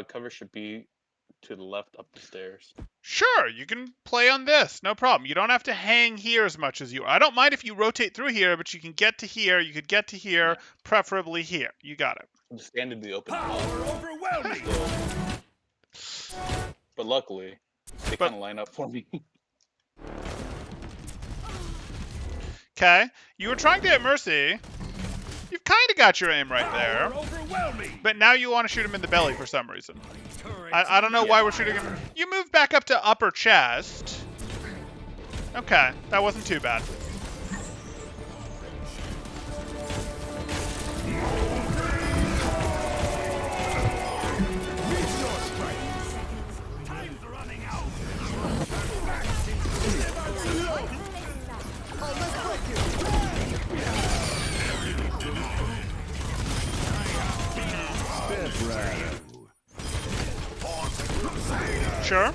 Cover should be to the left up the stairs. Sure, you can play on this, no problem. You don't have to hang here as much as you. I don't mind if you rotate through here, but you can get to here. You could get to here, preferably here. You got it. Just stand in the open. Power overwhelming. But luckily, they But- kind of line up for me. Okay, you were trying to hit Mercy. You've kind of got your aim right there, Power overwhelming. but now you want to shoot him in the belly for some reason. Turret I don't know why we're shooting him. You move back up to upper chest. Okay, that wasn't too bad. time's running out. Sure.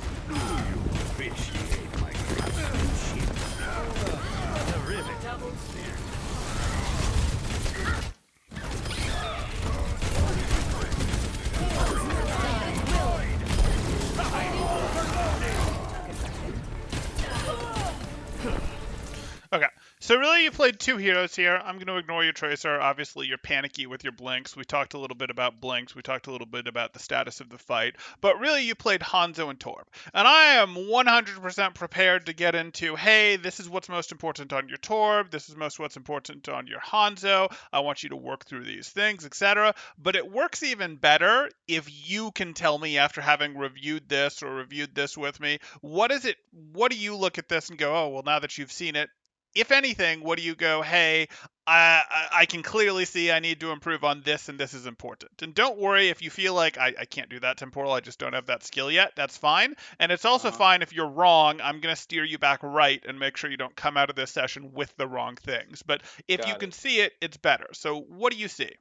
Okay, so really you played 2 heroes here. I'm going to ignore your Tracer. Obviously, you're panicky with your blinks. We talked a little bit about blinks. We talked a little bit about the status of the fight. But really, you played Hanzo and Torb. And I am 100% prepared to get into, hey, this is what's most important on your Torb. This is what's important on your Hanzo. I want you to work through these things, etc. But it works even better if you can tell me after having reviewed this or reviewed this with me, what do you look at this and go, oh, well, now that you've seen it, if anything, what do you go, hey, I can clearly see I need to improve on this and this is important. And don't worry if you feel like I can't do that temporal, I just don't have that skill yet. That's fine. And it's also fine if you're wrong. I'm going to steer you back right and make sure you don't come out of this session with the wrong things. But if you Got can it. see it, it's better. So what do you see?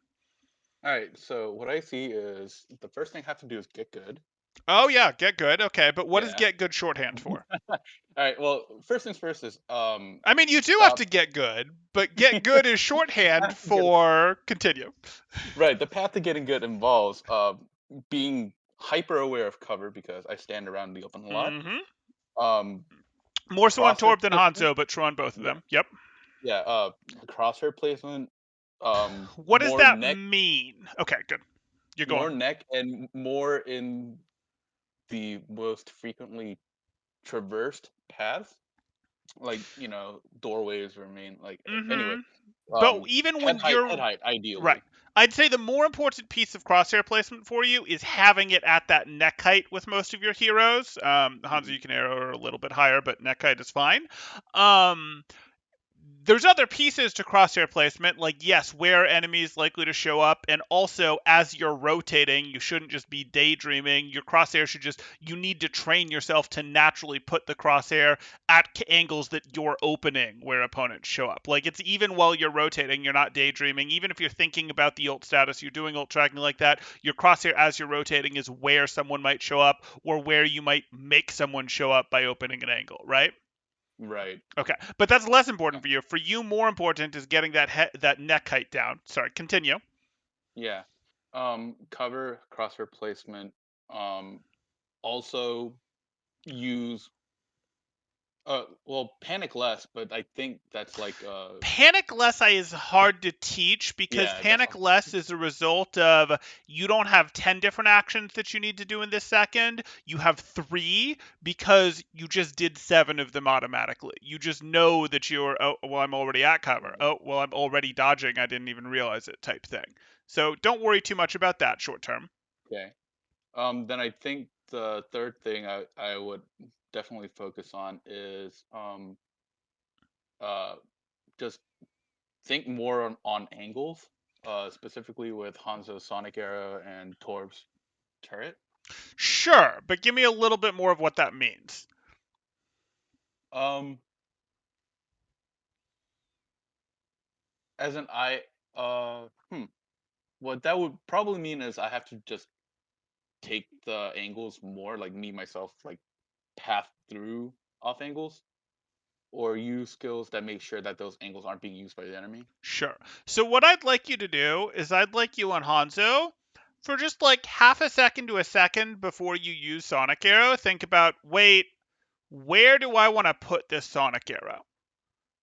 All right. So what I see is the first thing I have to do is get good. Oh, yeah, get good. Okay, but what is Yeah. get good shorthand for? All right. Well, first things first is I mean, you do have to get good, but get good is shorthand for continue. right. The path to getting good involves being hyper aware of cover because I stand around the open a lot. Hmm. Um, More so on Crosshair Torb than placement? Hanzo, but true on both of them. Yep. yeah. The crosshair placement What does more that neck, mean? Okay, good. You're going. and more in the most frequently traversed paths, like doorways or main. Like anyway, Mm-hmm. But even head when height, you're right, ideally. I'd say the more important piece of crosshair placement for you is having it at that neck height with most of your heroes. Hanzo, Mhm. you can arrow a little bit higher, but neck height is fine. Um, there's other pieces to crosshair placement, like yes, where enemies likely to show up, and also as you're rotating, you shouldn't just be daydreaming. Your crosshair should just you need to train yourself to naturally put the crosshair at angles that you're opening where opponents show up. Like it's even while you're rotating, you're not daydreaming. Even if you're thinking about the ult status, you're doing ult tracking like that. Your crosshair as you're rotating is where someone might show up or where you might make someone show up by opening an angle, right? Right. Okay, but that's less important for you. For you, more important is getting that neck height down. Sorry, continue. Yeah. Cover crosshair placement. Um, Also use well, panic less, but I think that's like Panic less is hard to teach because yeah, that's panic less is a result of you don't have 10 different actions that you need to do in this second. You have 3 because you just did 7 of them automatically. You just know that you're, oh, well, I'm already at cover. Oh, well, I'm already dodging. I didn't even realize it type thing. So don't worry too much about that short term. okay. Then I think the third thing I would definitely focus on is uh just think more on angles, specifically with Hanzo's Sonic Arrow and Torb's turret. Sure, but give me a little bit more of what that means. Um, as an I what that would probably mean is I have to just take the angles more, like me myself, like path through off angles, or use skills that make sure that those angles aren't being used by the enemy. Sure. So what I'd like you to do is I'd like you on Hanzo for just like half a second to a second before you use Sonic Arrow, think about, wait, where do I want to put this Sonic Arrow?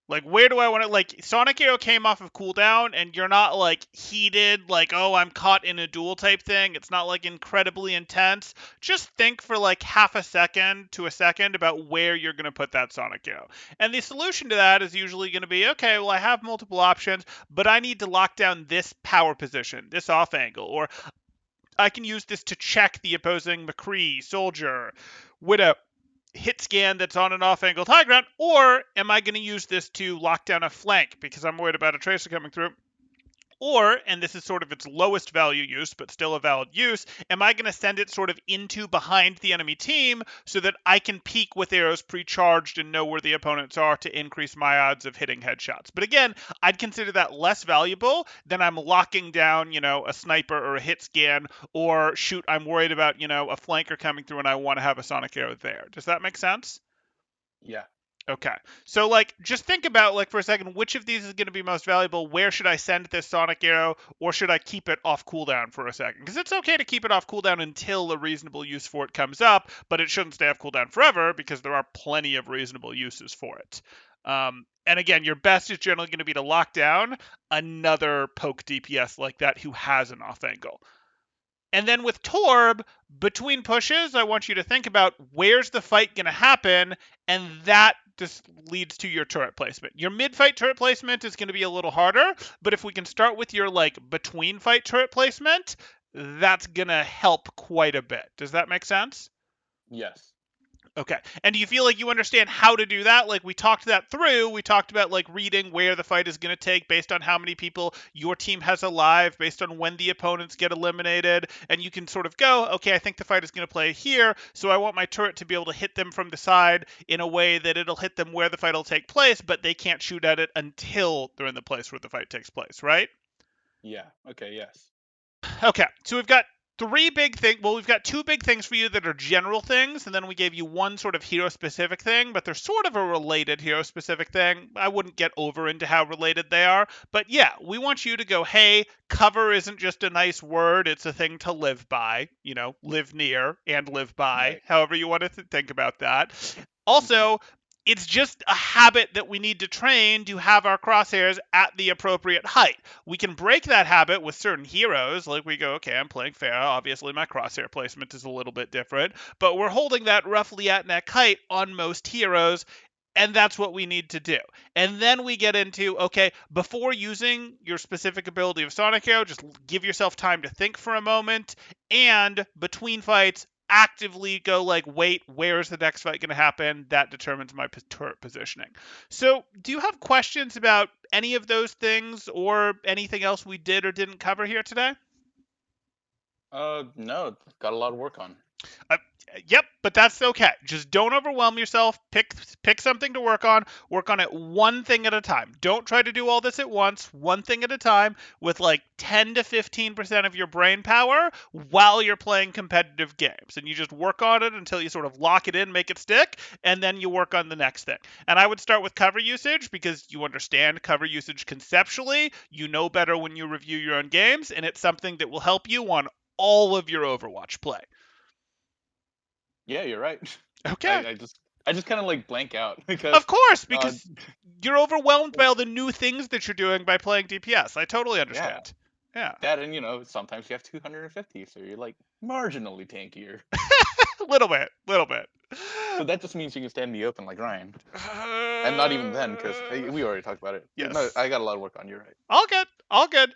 Like, where do I want to, like, Sonic Arrow came off of cooldown, and you're not, like, heated, like, oh, I'm caught in a duel type thing. It's not, like, incredibly intense. Just think for, like, half a second to a second about where you're going to put that Sonic Arrow. And the solution to that is usually going to be, okay, well, I have multiple options, but I need to lock down this power position, this off angle, or I can use this to check the opposing McCree, Soldier, Widow, hit scan that's on an off angled high ground, or am I going to use this to lock down a flank because I'm worried about a tracer coming through? Or, and this is sort of its lowest value use, but still a valid use, am I going to send it sort of into behind the enemy team so that I can peek with arrows pre-charged and know where the opponents are to increase my odds of hitting headshots? But again, I'd consider that less valuable than I'm locking down, a sniper or a hit scan, or shoot, I'm worried about, a flanker coming through and I want to have a sonic arrow there. Does that make sense? Yeah. Okay. So, like, just think about, like, for a second, which of these is going to be most valuable? Where should I send this Sonic Arrow, or should I keep it off cooldown for a second? Because it's okay to keep it off cooldown until a reasonable use for it comes up, but it shouldn't stay off cooldown forever because there are plenty of reasonable uses for it. And again, your best is generally going to be to lock down another poke DPS like that who has an off angle. And then with Torb, between pushes, I want you to think about where's the fight going to happen, and that just leads to your turret placement. Your mid-fight turret placement is going to be a little harder, but if we can start with your like between-fight turret placement, that's going to help quite a bit. Does that make sense? Yes. Okay. And do you feel like you understand how to do that? Like we talked that through. We talked about like reading where the fight is going to take based on how many people your team has alive, based on when the opponents get eliminated. And you can sort of go, okay, I think the fight is going to play here. So I want my turret to be able to hit them from the side in a way that it'll hit them where the fight will take place, but they can't shoot at it until they're in the place where the fight takes place, right? Yeah. Okay. Yes. Okay, so we've got three big things. Well, we've got two big things for you that are general things, and then we gave you one sort of hero specific thing, but they're sort of a related hero specific thing. I wouldn't get over into how related they are, but yeah, we want you to go, hey, cover isn't just a nice word, it's a thing to live by, live near and live by, Right. however you want to think about that. Mhm. Also, It's just a habit that we need to train to have our crosshairs at the appropriate height. We can break that habit with certain heroes. Like we go, okay, I'm playing Pharah. Obviously, my crosshair placement is a little bit different, but we're holding that roughly at neck height on most heroes. And that's what we need to do. And then we get into, okay, before using your specific ability of Sonic Arrow, just give yourself time to think for a moment. And between fights, actively go like, wait, where's the next fight going to happen? That determines my turret positioning. So do you have questions about any of those things or anything else we did or didn't cover here today? No, got a lot of work on. Yep, but that's okay. Just don't overwhelm yourself. Pick something to work on. Work on it one thing at a time. Don't try to do all this at once. One thing at a time with like 10 to 15% of your brain power while you're playing competitive games. And you just work on it until you sort of lock it in, make it stick, and then you work on the next thing. And I would start with cover usage because you understand cover usage conceptually. You know better when you review your own games, and it's something that will help you on all of your Overwatch play. Yeah, you're right. Okay. I just kind of like blank out because Of course, because you're overwhelmed by all the new things that you're doing by playing DPS. I totally understand. Yeah. that, and sometimes you have 250, so you're like marginally tankier. A little bit. So that just means you can stand in the open like Ryan, and not even then because we already talked about it. Yes. No, I got a lot of work on. You're right. All good.